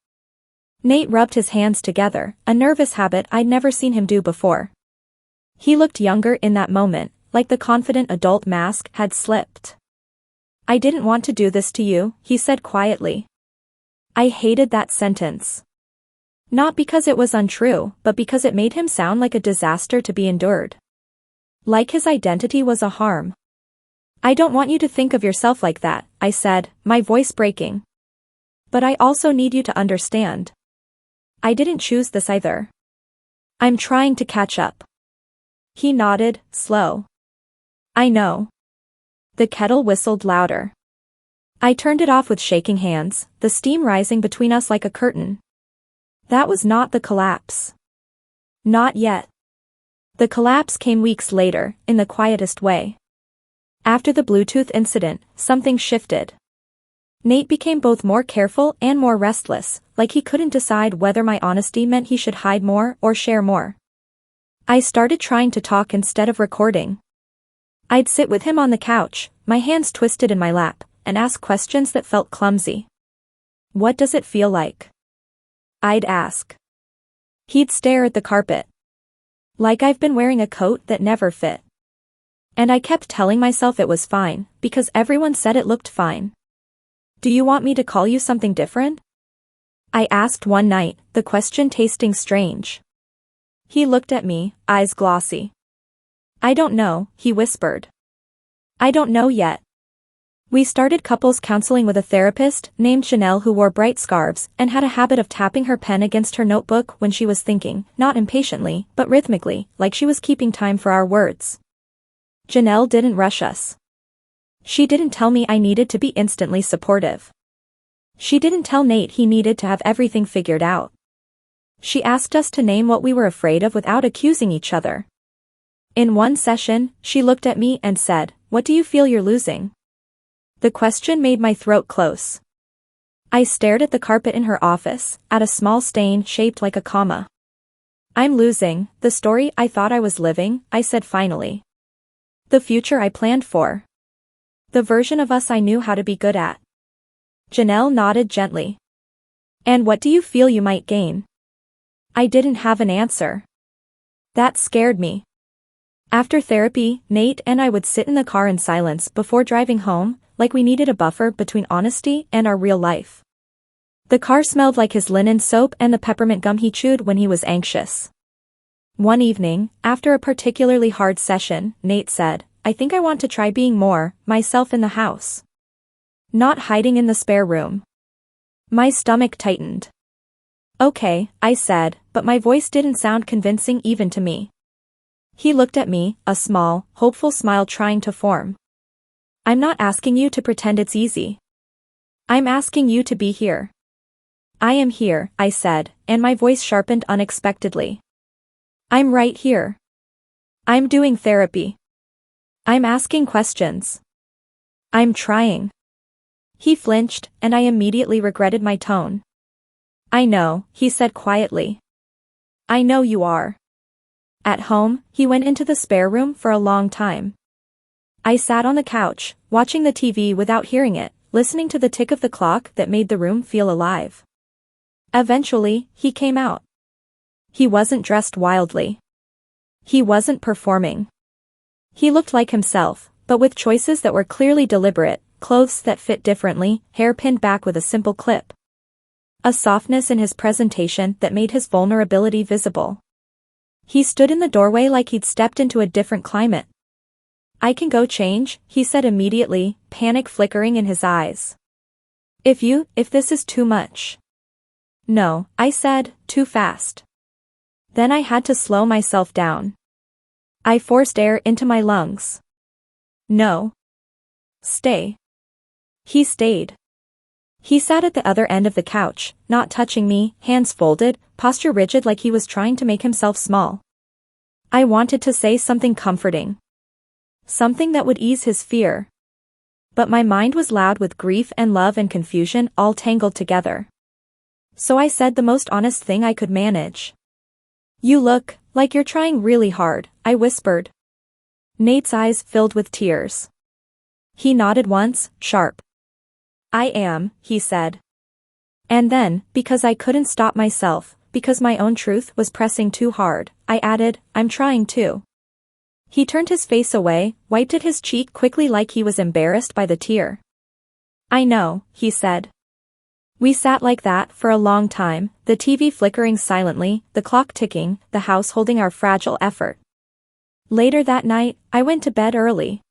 Nate rubbed his hands together, a nervous habit I'd never seen him do before. He looked younger in that moment, like the confident adult mask had slipped. "I didn't want to do this to you," he said quietly. I hated that sentence. Not because it was untrue, but because it made him sound like a disaster to be endured. Like his identity was a harm. "I don't want you to think of yourself like that," I said, my voice breaking. "But I also need you to understand. I didn't choose this either. I'm trying to catch up." He nodded, slow. "I know." The kettle whistled louder. I turned it off with shaking hands, the steam rising between us like a curtain. That was not the collapse. Not yet. The collapse came weeks later, in the quietest way. After the Bluetooth incident, something shifted. Nate became both more careful and more restless, like he couldn't decide whether my honesty meant he should hide more or share more. I started trying to talk instead of recording. I'd sit with him on the couch, my hands twisted in my lap, and ask questions that felt clumsy. "What does it feel like?" I'd ask. He'd stare at the carpet. Like I've been wearing a coat that never fit. And I kept telling myself it was fine, because everyone said it looked fine. "Do you want me to call you something different?" I asked one night, the question tasting strange. He looked at me, eyes glossy. "I don't know," he whispered. "I don't know yet." We started couples counseling with a therapist named Janelle who wore bright scarves and had a habit of tapping her pen against her notebook when she was thinking, not impatiently, but rhythmically, like she was keeping time for our words. Janelle didn't rush us. She didn't tell me I needed to be instantly supportive. She didn't tell Nate he needed to have everything figured out. She asked us to name what we were afraid of without accusing each other. In one session, she looked at me and said, "What do you feel you're losing?" The question made my throat close. I stared at the carpet in her office, at a small stain shaped like a comma. "I'm losing the story I thought I was living," I said finally. "The future I planned for. The version of us I knew how to be good at." Janelle nodded gently. "And what do you feel you might gain?" I didn't have an answer. That scared me. After therapy, Nate and I would sit in the car in silence before driving home, like we needed a buffer between honesty and our real life. The car smelled like his linen soap and the peppermint gum he chewed when he was anxious. One evening, after a particularly hard session, Nate said, "I think I want to try being more myself in the house. Not hiding in the spare room." My stomach tightened. "Okay," I said, but my voice didn't sound convincing even to me. He looked at me, a small, hopeful smile trying to form. "I'm not asking you to pretend it's easy. I'm asking you to be here." "I am here," I said, and my voice sharpened unexpectedly. "I'm right here. I'm doing therapy. I'm asking questions. I'm trying." He flinched, and I immediately regretted my tone. "I know," he said quietly. "I know you are." At home, he went into the spare room for a long time. I sat on the couch, watching the TV without hearing it, listening to the tick of the clock that made the room feel alive. Eventually, he came out. He wasn't dressed wildly. He wasn't performing. He looked like himself, but with choices that were clearly deliberate, clothes that fit differently, hair pinned back with a simple clip. A softness in his presentation that made his vulnerability visible. He stood in the doorway like he'd stepped into a different climate. "I can go change," he said immediately, panic flickering in his eyes. If this is too much." "No," I said, "too fast." Then I had to slow myself down. I forced air into my lungs. "No. Stay." He stayed. He sat at the other end of the couch, not touching me, hands folded, posture rigid like he was trying to make himself small. I wanted to say something comforting. Something that would ease his fear. But my mind was loud with grief and love and confusion all tangled together. So I said the most honest thing I could manage. "You look like you're trying really hard," I whispered. Nate's eyes filled with tears. He nodded once, sharp. "I am," he said. And then, because I couldn't stop myself, because my own truth was pressing too hard, I added, "I'm trying too." He turned his face away, wiped at his cheek quickly like he was embarrassed by the tear. "I know," he said. We sat like that for a long time, the TV flickering silently, the clock ticking, the house holding our fragile effort. Later that night, I went to bed early.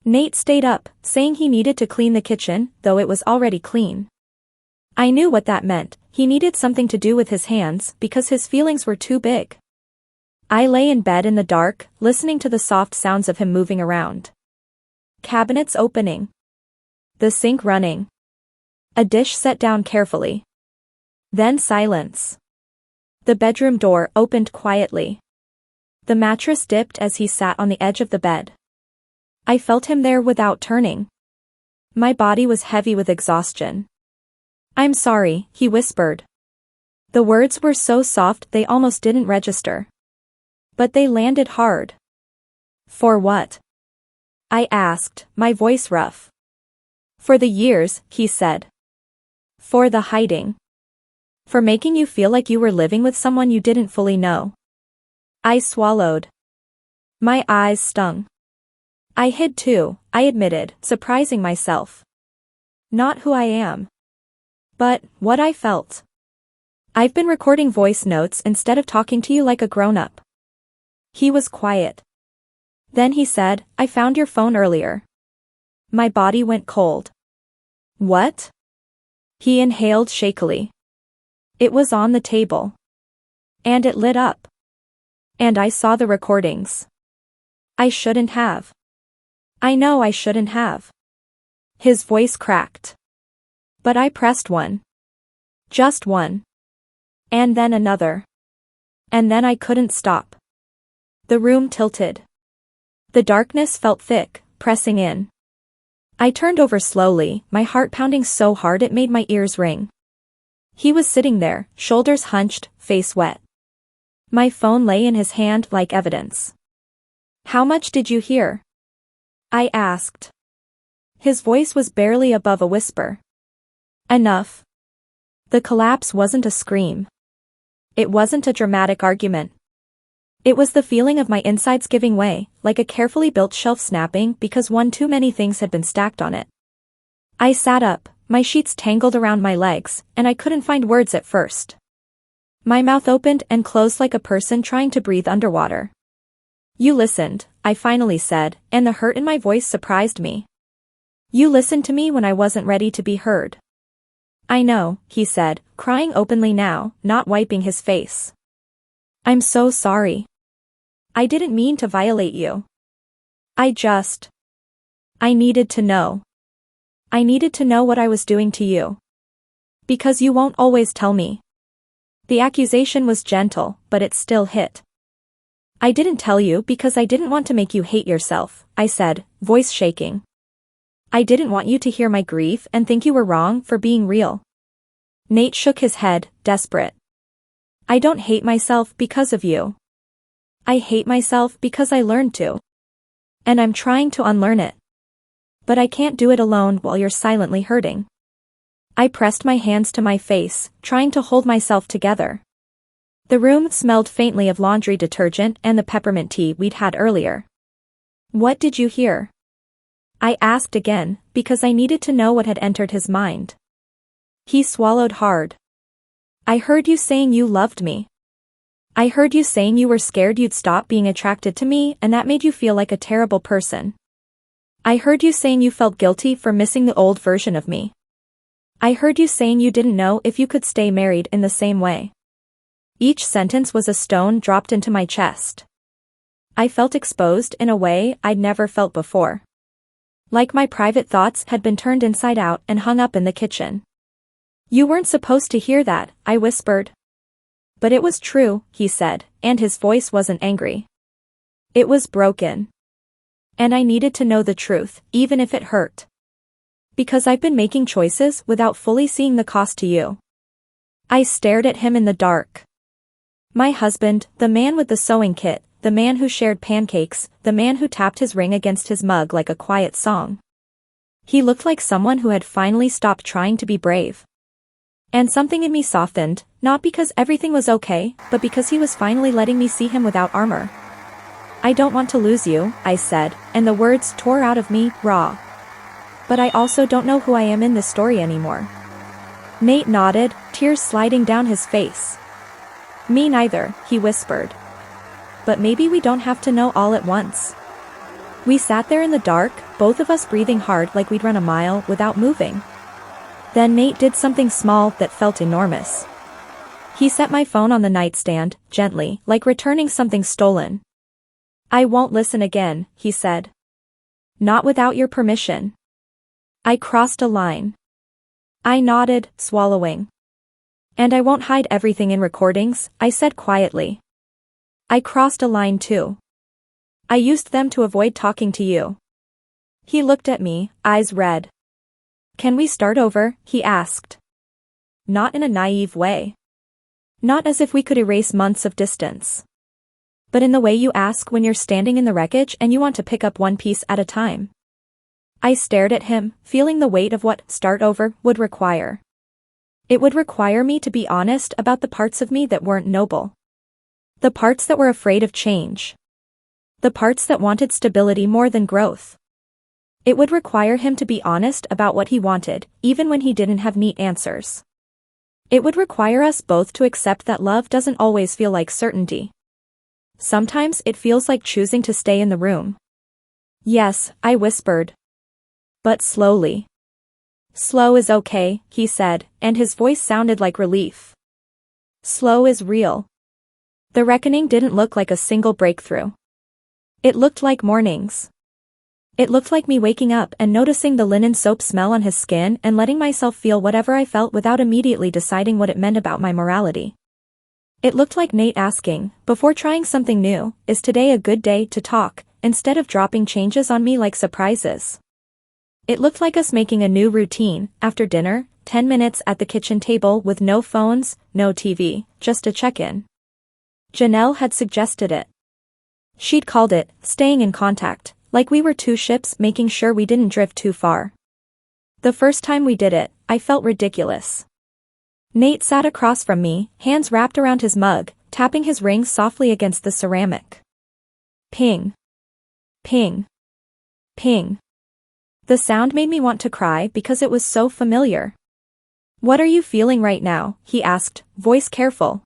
Nate stayed up, saying he needed to clean the kitchen, though it was already clean. I knew what that meant. He needed something to do with his hands because his feelings were too big. I lay in bed in the dark, listening to the soft sounds of him moving around. Cabinets opening. The sink running. A dish set down carefully. Then silence. The bedroom door opened quietly. The mattress dipped as he sat on the edge of the bed. I felt him there without turning. My body was heavy with exhaustion. I'm sorry, he whispered. The words were so soft they almost didn't register. But they landed hard. For what? I asked, my voice rough. For the years, he said. For the hiding. For making you feel like you were living with someone you didn't fully know. I swallowed. My eyes stung. I hid too, I admitted, surprising myself. Not who I am. But what I felt. I've been recording voice notes instead of talking to you like a grown-up. He was quiet. Then he said, I found your phone earlier. My body went cold. What? He inhaled shakily. It was on the table. And it lit up. And I saw the recordings. I shouldn't have. I know I shouldn't have. His voice cracked. But I pressed one. Just one. And then another. And then I couldn't stop. The room tilted. The darkness felt thick, pressing in. I turned over slowly, my heart pounding so hard it made my ears ring. He was sitting there, shoulders hunched, face wet. My phone lay in his hand like evidence. How much did you hear? I asked. His voice was barely above a whisper. Enough. The collapse wasn't a scream. It wasn't a dramatic argument. It was the feeling of my insides giving way, like a carefully built shelf snapping because one too many things had been stacked on it. I sat up, my sheets tangled around my legs, and I couldn't find words at first. My mouth opened and closed like a person trying to breathe underwater. You listened, I finally said, and the hurt in my voice surprised me. You listened to me when I wasn't ready to be heard. I know, he said, crying openly now, not wiping his face. I'm so sorry. I didn't mean to violate you. I needed to know. I needed to know what I was doing to you. Because you won't always tell me. The accusation was gentle, but it still hit. I didn't tell you because I didn't want to make you hate yourself, I said, voice shaking. I didn't want you to hear my grief and think you were wrong for being real. Nate shook his head, desperate. I don't hate myself because of you. I hate myself because I learned to. And I'm trying to unlearn it. But I can't do it alone while you're silently hurting. I pressed my hands to my face, trying to hold myself together. The room smelled faintly of laundry detergent and the peppermint tea we'd had earlier. What did you hear? I asked again, because I needed to know what had entered his mind. He swallowed hard. I heard you saying you loved me. I heard you saying you were scared you'd stop being attracted to me and that made you feel like a terrible person. I heard you saying you felt guilty for missing the old version of me. I heard you saying you didn't know if you could stay married in the same way. Each sentence was a stone dropped into my chest. I felt exposed in a way I'd never felt before. Like my private thoughts had been turned inside out and hung up in the kitchen. You weren't supposed to hear that, I whispered. But it was true, he said, and his voice wasn't angry. It was broken. And I needed to know the truth, even if it hurt. Because I've been making choices without fully seeing the cost to you. I stared at him in the dark. My husband, the man with the sewing kit, the man who shared pancakes, the man who tapped his ring against his mug like a quiet song. He looked like someone who had finally stopped trying to be brave. And something in me softened, not because everything was okay, but because he was finally letting me see him without armor. I don't want to lose you, I said, and the words tore out of me, raw. But I also don't know who I am in this story anymore. Nate nodded, tears sliding down his face. Me neither, he whispered. But maybe we don't have to know all at once. We sat there in the dark, both of us breathing hard like we'd run a mile without moving. Then Nate did something small that felt enormous. He set my phone on the nightstand, gently, like returning something stolen. I won't listen again, he said. Not without your permission. I crossed a line. I nodded, swallowing. And I won't hide everything in recordings, I said quietly. I crossed a line too. I used them to avoid talking to you. He looked at me, eyes red. Can we start over? He asked. Not in a naive way. Not as if we could erase months of distance. But in the way you ask when you're standing in the wreckage and you want to pick up one piece at a time. I stared at him, feeling the weight of what start over would require. It would require me to be honest about the parts of me that weren't noble. The parts that were afraid of change. The parts that wanted stability more than growth. It would require him to be honest about what he wanted, even when he didn't have neat answers. It would require us both to accept that love doesn't always feel like certainty. Sometimes it feels like choosing to stay in the room. Yes, I whispered. But slowly. Slow is okay, he said, and his voice sounded like relief. Slow is real. The reckoning didn't look like a single breakthrough. It looked like mornings. It looked like me waking up and noticing the linen soap smell on his skin and letting myself feel whatever I felt without immediately deciding what it meant about my morality. It looked like Nate asking, before trying something new, is today a good day to talk, instead of dropping changes on me like surprises. It looked like us making a new routine, after dinner, 10 minutes at the kitchen table with no phones, no TV, just a check-in. Janelle had suggested it. She'd called it, staying in contact, like we were two ships making sure we didn't drift too far. The first time we did it, I felt ridiculous. Nate sat across from me, hands wrapped around his mug, tapping his ring softly against the ceramic. Ping. Ping. Ping. The sound made me want to cry because it was so familiar. What are you feeling right now? He asked, voice careful.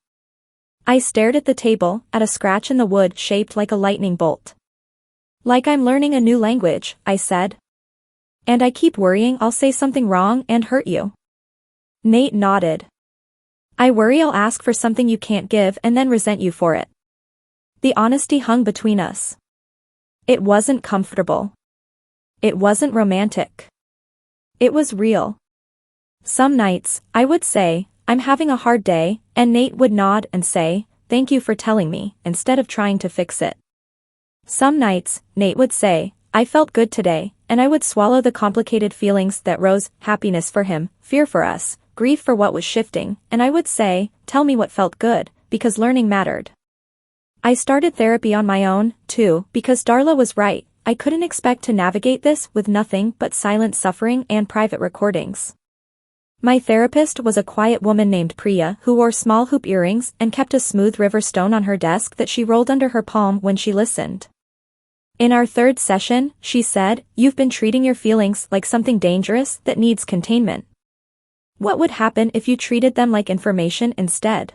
I stared at the table, at a scratch in the wood shaped like a lightning bolt. Like I'm learning a new language, I said. And I keep worrying I'll say something wrong and hurt you. Nate nodded. I worry I'll ask for something you can't give and then resent you for it. The honesty hung between us. It wasn't comfortable. It wasn't romantic. It was real. Some nights, I would say, I'm having a hard day, and Nate would nod and say, thank you for telling me, instead of trying to fix it. Some nights, Nate would say, I felt good today, and I would swallow the complicated feelings that rose, happiness for him, fear for us, grief for what was shifting, and I would say, tell me what felt good, because learning mattered. I started therapy on my own, too, because Darla was right. I couldn't expect to navigate this with nothing but silent suffering and private recordings. My therapist was a quiet woman named Priya who wore small hoop earrings and kept a smooth river stone on her desk that she rolled under her palm when she listened. In our third session, she said, you've been treating your feelings like something dangerous that needs containment. What would happen if you treated them like information instead?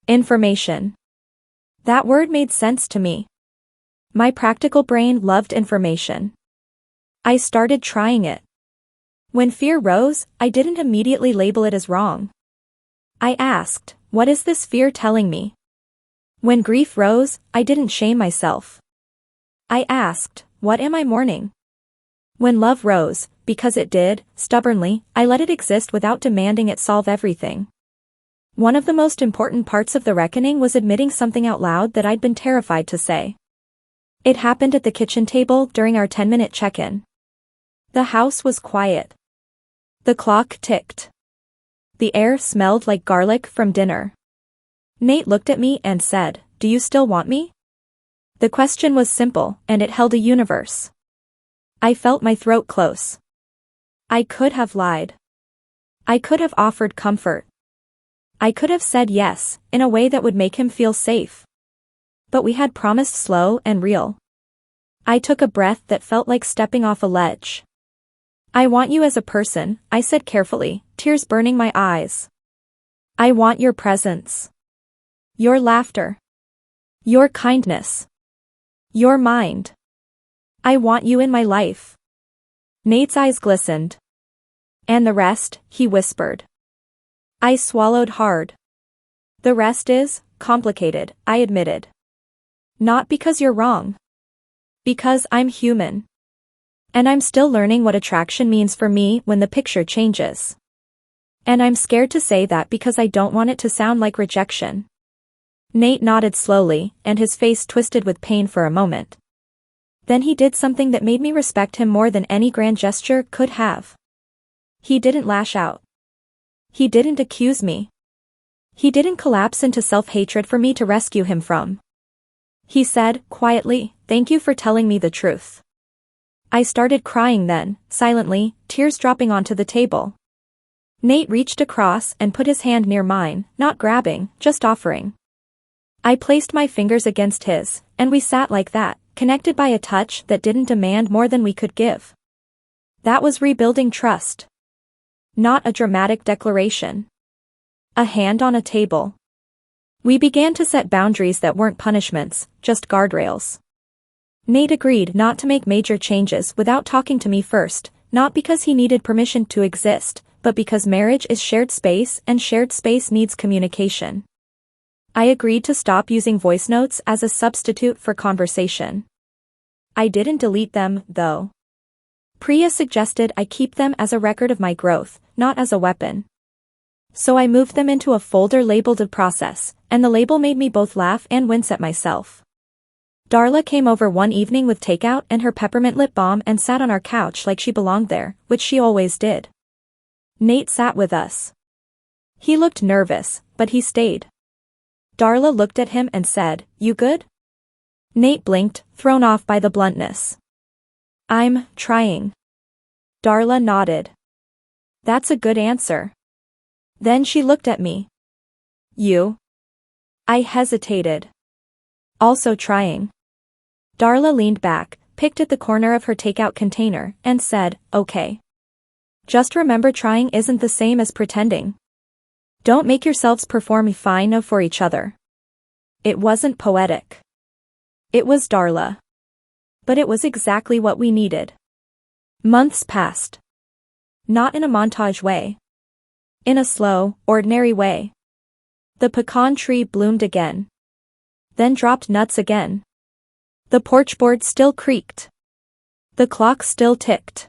Information. That word made sense to me. My practical brain loved information. I started trying it. When fear rose, I didn't immediately label it as wrong. I asked, what is this fear telling me? When grief rose, I didn't shame myself. I asked, what am I mourning? When love rose, because it did, stubbornly, I let it exist without demanding it solve everything. One of the most important parts of the reckoning was admitting something out loud that I'd been terrified to say. It happened at the kitchen table during our 10-minute check-in. The house was quiet. The clock ticked. The air smelled like garlic from dinner. Nate looked at me and said, do you still want me? The question was simple, and it held a universe. I felt my throat close. I could have lied. I could have offered comfort. I could have said yes, in a way that would make him feel safe. But we had promised slow and real. I took a breath that felt like stepping off a ledge. I want you as a person, I said carefully, tears burning my eyes. I want your presence. Your laughter. Your kindness. Your mind. I want you in my life. Nate's eyes glistened. And the rest, he whispered. I swallowed hard. The rest is complicated, I admitted. Not because you're wrong. Because I'm human. And I'm still learning what attraction means for me when the picture changes. And I'm scared to say that because I don't want it to sound like rejection. Nate nodded slowly, and his face twisted with pain for a moment. Then he did something that made me respect him more than any grand gesture could have. He didn't lash out. He didn't accuse me. He didn't collapse into self-hatred for me to rescue him from. He said, quietly, "Thank you for telling me the truth." I started crying then, silently, tears dropping onto the table. Nate reached across and put his hand near mine, not grabbing, just offering. I placed my fingers against his, and we sat like that, connected by a touch that didn't demand more than we could give. That was rebuilding trust. Not a dramatic declaration. A hand on a table. We began to set boundaries that weren't punishments, just guardrails. Nate agreed not to make major changes without talking to me first, not because he needed permission to exist, but because marriage is shared space and shared space needs communication. I agreed to stop using voice notes as a substitute for conversation. I didn't delete them, though. Priya suggested I keep them as a record of my growth, not as a weapon. So I moved them into a folder labeled "A Process," and the label made me both laugh and wince at myself. Darla came over one evening with takeout and her peppermint lip balm and sat on our couch like she belonged there, which she always did. Nate sat with us. He looked nervous, but he stayed. Darla looked at him and said, "You good?" Nate blinked, thrown off by the bluntness. "I'm trying." Darla nodded. "That's a good answer." Then she looked at me. "You?" I hesitated. "Also trying." Darla leaned back, picked at the corner of her takeout container, and said, "Okay. Just remember, trying isn't the same as pretending. Don't make yourselves perform fine for each other." It wasn't poetic. It was Darla. But it was exactly what we needed. Months passed. Not in a montage way. In a slow, ordinary way. The pecan tree bloomed again. Then dropped nuts again. The porch board still creaked. The clock still ticked.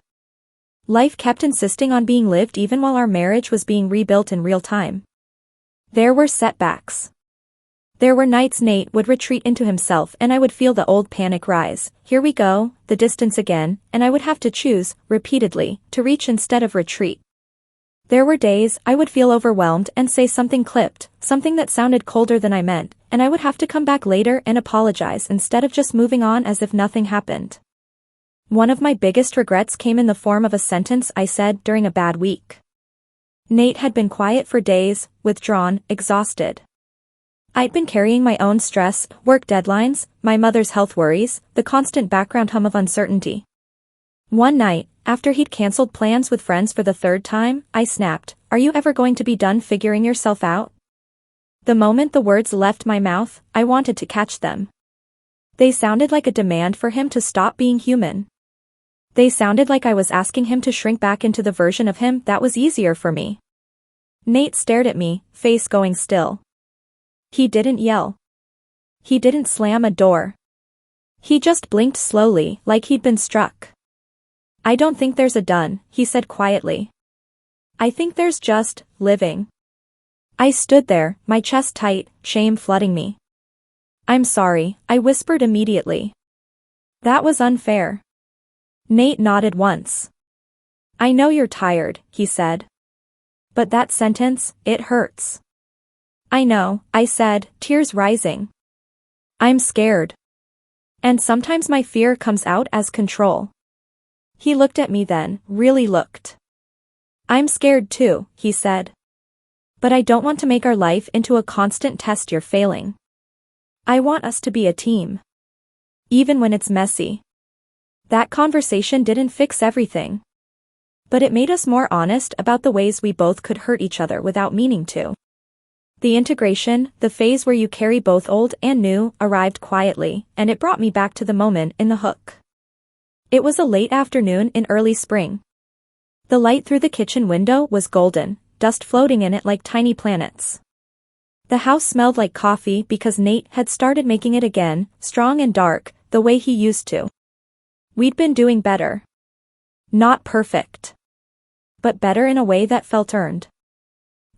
Life kept insisting on being lived even while our marriage was being rebuilt in real time. There were setbacks. There were nights Nate would retreat into himself and I would feel the old panic rise, "Here we go, the distance again," and I would have to choose, repeatedly, to reach instead of retreat. There were days I would feel overwhelmed and say something clipped, something that sounded colder than I meant, and I would have to come back later and apologize instead of just moving on as if nothing happened. One of my biggest regrets came in the form of a sentence I said during a bad week. Nate had been quiet for days, withdrawn, exhausted. I'd been carrying my own stress, work deadlines, my mother's health worries, the constant background hum of uncertainty. One night, after he'd canceled plans with friends for the third time, I snapped, "Are you ever going to be done figuring yourself out?" The moment the words left my mouth, I wanted to catch them. They sounded like a demand for him to stop being human. They sounded like I was asking him to shrink back into the version of him that was easier for me. Nate stared at me, face going still. He didn't yell. He didn't slam a door. He just blinked slowly, like he'd been struck. "I don't think there's a done," he said quietly. "I think there's just living." I stood there, my chest tight, shame flooding me. "I'm sorry," I whispered immediately. "That was unfair." Nate nodded once. "I know you're tired," he said. "But that sentence, it hurts." "I know," I said, tears rising. "I'm scared. And sometimes my fear comes out as control." He looked at me then, really looked. "I'm scared too," he said. "But I don't want to make our life into a constant test you're failing. I want us to be a team. Even when it's messy." That conversation didn't fix everything. But it made us more honest about the ways we both could hurt each other without meaning to. The integration, the phase where you carry both old and new, arrived quietly, and it brought me back to the moment in the hook. It was a late afternoon in early spring. The light through the kitchen window was golden, dust floating in it like tiny planets. The house smelled like coffee because Nate had started making it again, strong and dark, the way he used to. We'd been doing better. Not perfect. But better in a way that felt earned.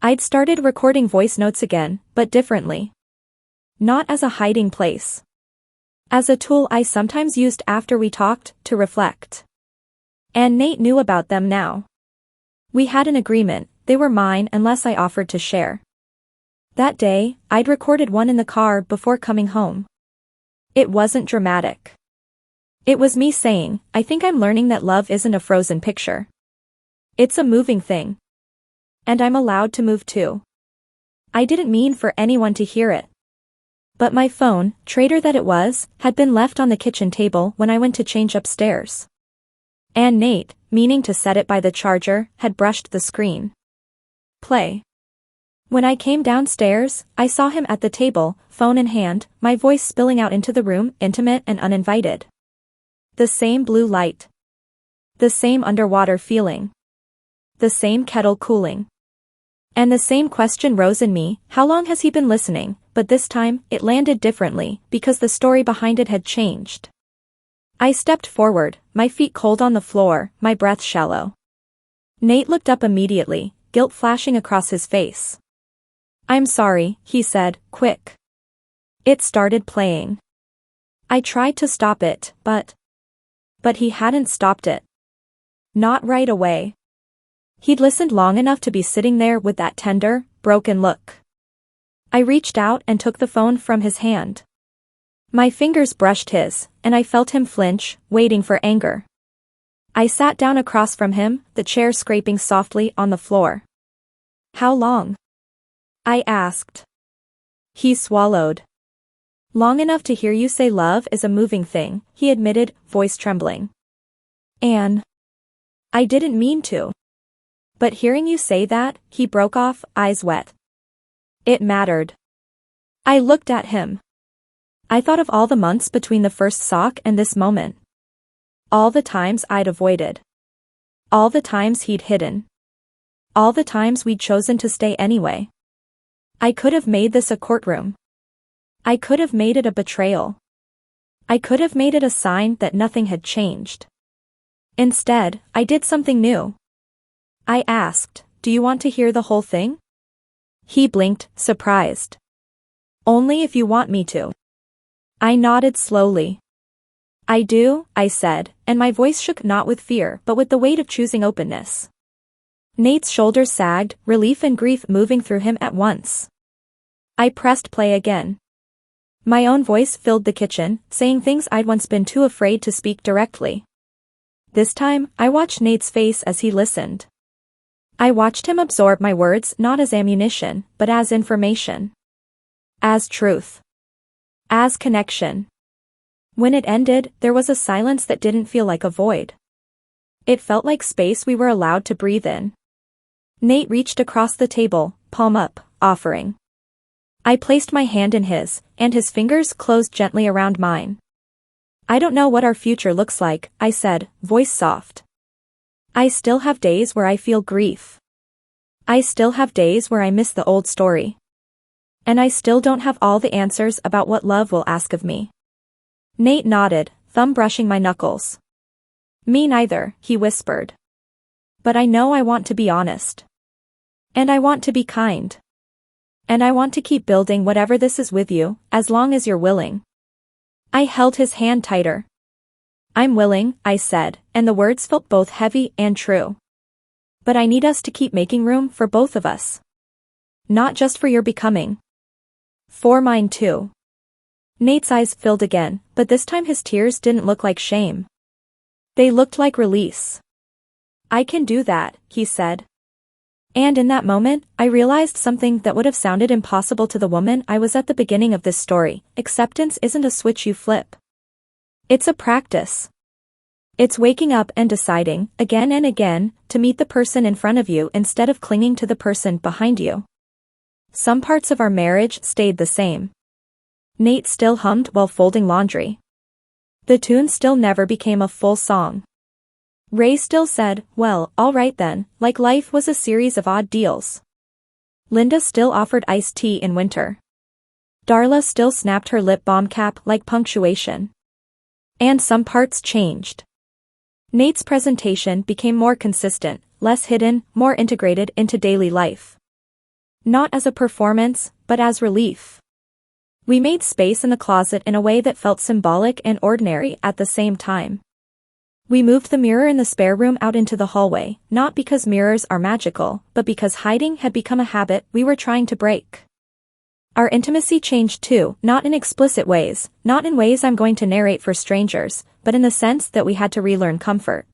I'd started recording voice notes again, but differently. Not as a hiding place. As a tool I sometimes used after we talked, to reflect. And Nate knew about them now. We had an agreement, they were mine unless I offered to share. That day, I'd recorded one in the car before coming home. It wasn't dramatic. It was me saying, I think I'm learning that love isn't a frozen picture. It's a moving thing. And I'm allowed to move too. I didn't mean for anyone to hear it. But my phone, traitor that it was, had been left on the kitchen table when I went to change upstairs. And Nate, meaning to set it by the charger, had brushed the screen. Play. When I came downstairs, I saw him at the table, phone in hand, my voice spilling out into the room, intimate and uninvited. The same blue light. The same underwater feeling. The same kettle cooling. And the same question rose in me, how long has he been listening? But this time, it landed differently, because the story behind it had changed. I stepped forward, my feet cold on the floor, my breath shallow. Nate looked up immediately, guilt flashing across his face. I'm sorry, he said, quick. It started playing. I tried to stop it, but he hadn't stopped it. Not right away. He'd listened long enough to be sitting there with that tender, broken look. I reached out and took the phone from his hand. My fingers brushed his, and I felt him flinch, waiting for anger. I sat down across from him, the chair scraping softly on the floor. How long? I asked. He swallowed. Long enough to hear you say love is a moving thing, he admitted, voice trembling. Anne. I didn't mean to. But hearing you say that, he broke off, eyes wet. It mattered. I looked at him. I thought of all the months between the first sock and this moment. All the times I'd avoided. All the times he'd hidden. All the times we'd chosen to stay anyway. I could have made this a courtroom. I could have made it a betrayal. I could have made it a sign that nothing had changed. Instead, I did something new. I asked, do you want to hear the whole thing? He blinked, surprised. Only if you want me to. I nodded slowly. I do, I said, and my voice shook not with fear but with the weight of choosing openness. Nate's shoulders sagged, relief and grief moving through him at once. I pressed play again. My own voice filled the kitchen, saying things I'd once been too afraid to speak directly. This time, I watched Nate's face as he listened. I watched him absorb my words not as ammunition, but as information. As truth. As connection. When it ended, there was a silence that didn't feel like a void. It felt like space we were allowed to breathe in. Nate reached across the table, palm up, offering. I placed my hand in his, and his fingers closed gently around mine. I don't know what our future looks like, I said, voice soft. I still have days where I feel grief. I still have days where I miss the old story. And I still don't have all the answers about what love will ask of me. Nate nodded, thumb brushing my knuckles. Me neither, he whispered. But I know I want to be honest. And I want to be kind. And I want to keep building whatever this is with you, as long as you're willing. I held his hand tighter. I'm willing, I said, and the words felt both heavy and true. But I need us to keep making room for both of us. Not just for your becoming. For mine too. Nate's eyes filled again, but this time his tears didn't look like shame. They looked like release. I can do that, he said. And in that moment, I realized something that would have sounded impossible to the woman I was at the beginning of this story. Acceptance isn't a switch you flip. It's a practice. It's waking up and deciding, again and again, to meet the person in front of you instead of clinging to the person behind you. Some parts of our marriage stayed the same. Nate still hummed while folding laundry. The tune still never became a full song. Ray still said, well, all right then, like life was a series of odd deals. Linda still offered iced tea in winter. Darla still snapped her lip balm cap like punctuation. And some parts changed. Nate's presentation became more consistent, less hidden, more integrated into daily life. Not as a performance, but as relief. We made space in the closet in a way that felt symbolic and ordinary at the same time. We moved the mirror in the spare room out into the hallway, not because mirrors are magical, but because hiding had become a habit we were trying to break. Our intimacy changed too, not in explicit ways, not in ways I'm going to narrate for strangers, but in the sense that we had to relearn comfort.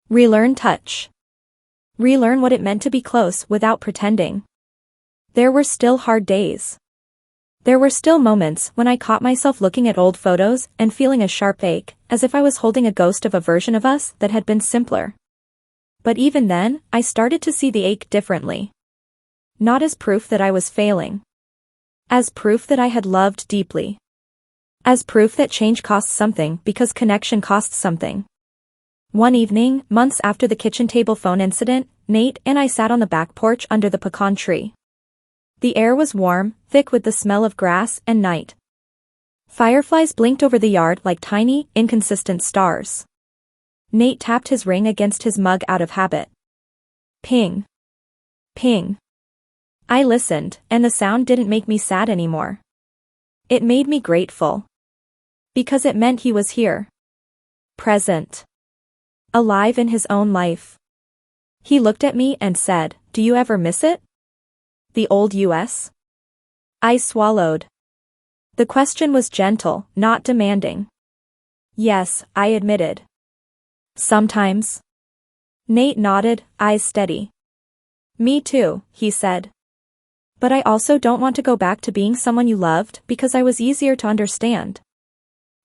Relearn touch. Relearn what it meant to be close without pretending. There were still hard days. There were still moments when I caught myself looking at old photos and feeling a sharp ache, as if I was holding a ghost of a version of us that had been simpler. But even then, I started to see the ache differently. Not as proof that I was failing. As proof that I had loved deeply. As proof that change costs something because connection costs something. One evening, months after the kitchen table phone incident, Nate and I sat on the back porch under the pecan tree. The air was warm, thick with the smell of grass and night. Fireflies blinked over the yard like tiny, inconsistent stars. Nate tapped his ring against his mug out of habit. Ping. Ping. I listened, and the sound didn't make me sad anymore. It made me grateful. Because it meant he was here. Present. Alive in his own life. He looked at me and said, "Do you ever miss it? The old US?" I swallowed. The question was gentle, not demanding. Yes, I admitted. Sometimes. Nate nodded, eyes steady. Me too, he said. But I also don't want to go back to being someone you loved because I was easier to understand.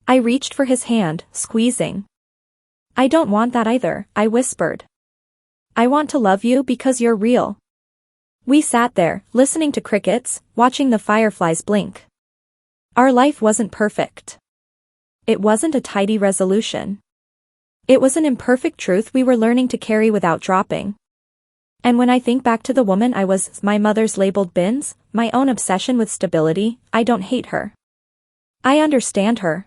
I reached for his hand, squeezing. I don't want that either, I whispered. I want to love you because you're real. We sat there, listening to crickets, watching the fireflies blink. Our life wasn't perfect. It wasn't a tidy resolution. It was an imperfect truth we were learning to carry without dropping. And when I think back to the woman I was, my mother's labeled bins, my own obsession with stability, I don't hate her. I understand her.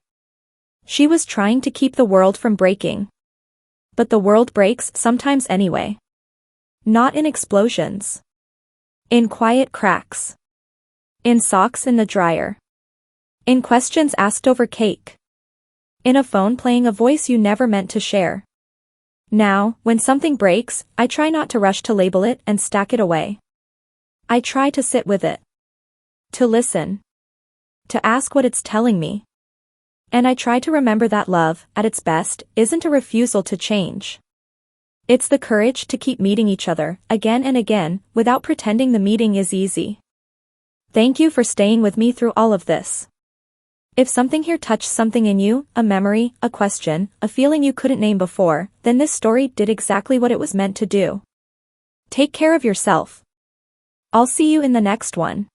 She was trying to keep the world from breaking. But the world breaks sometimes anyway. Not in explosions. In quiet cracks. In socks in the dryer. In questions asked over cake. In a phone playing a voice you never meant to share. Now, when something breaks, I try not to rush to label it and stack it away. I try to sit with it. To listen. To ask what it's telling me. And I try to remember that love, at its best, isn't a refusal to change. It's the courage to keep meeting each other, again and again, without pretending the meeting is easy. Thank you for staying with me through all of this. If something here touched something in you, a memory, a question, a feeling you couldn't name before, then this story did exactly what it was meant to do. Take care of yourself. I'll see you in the next one.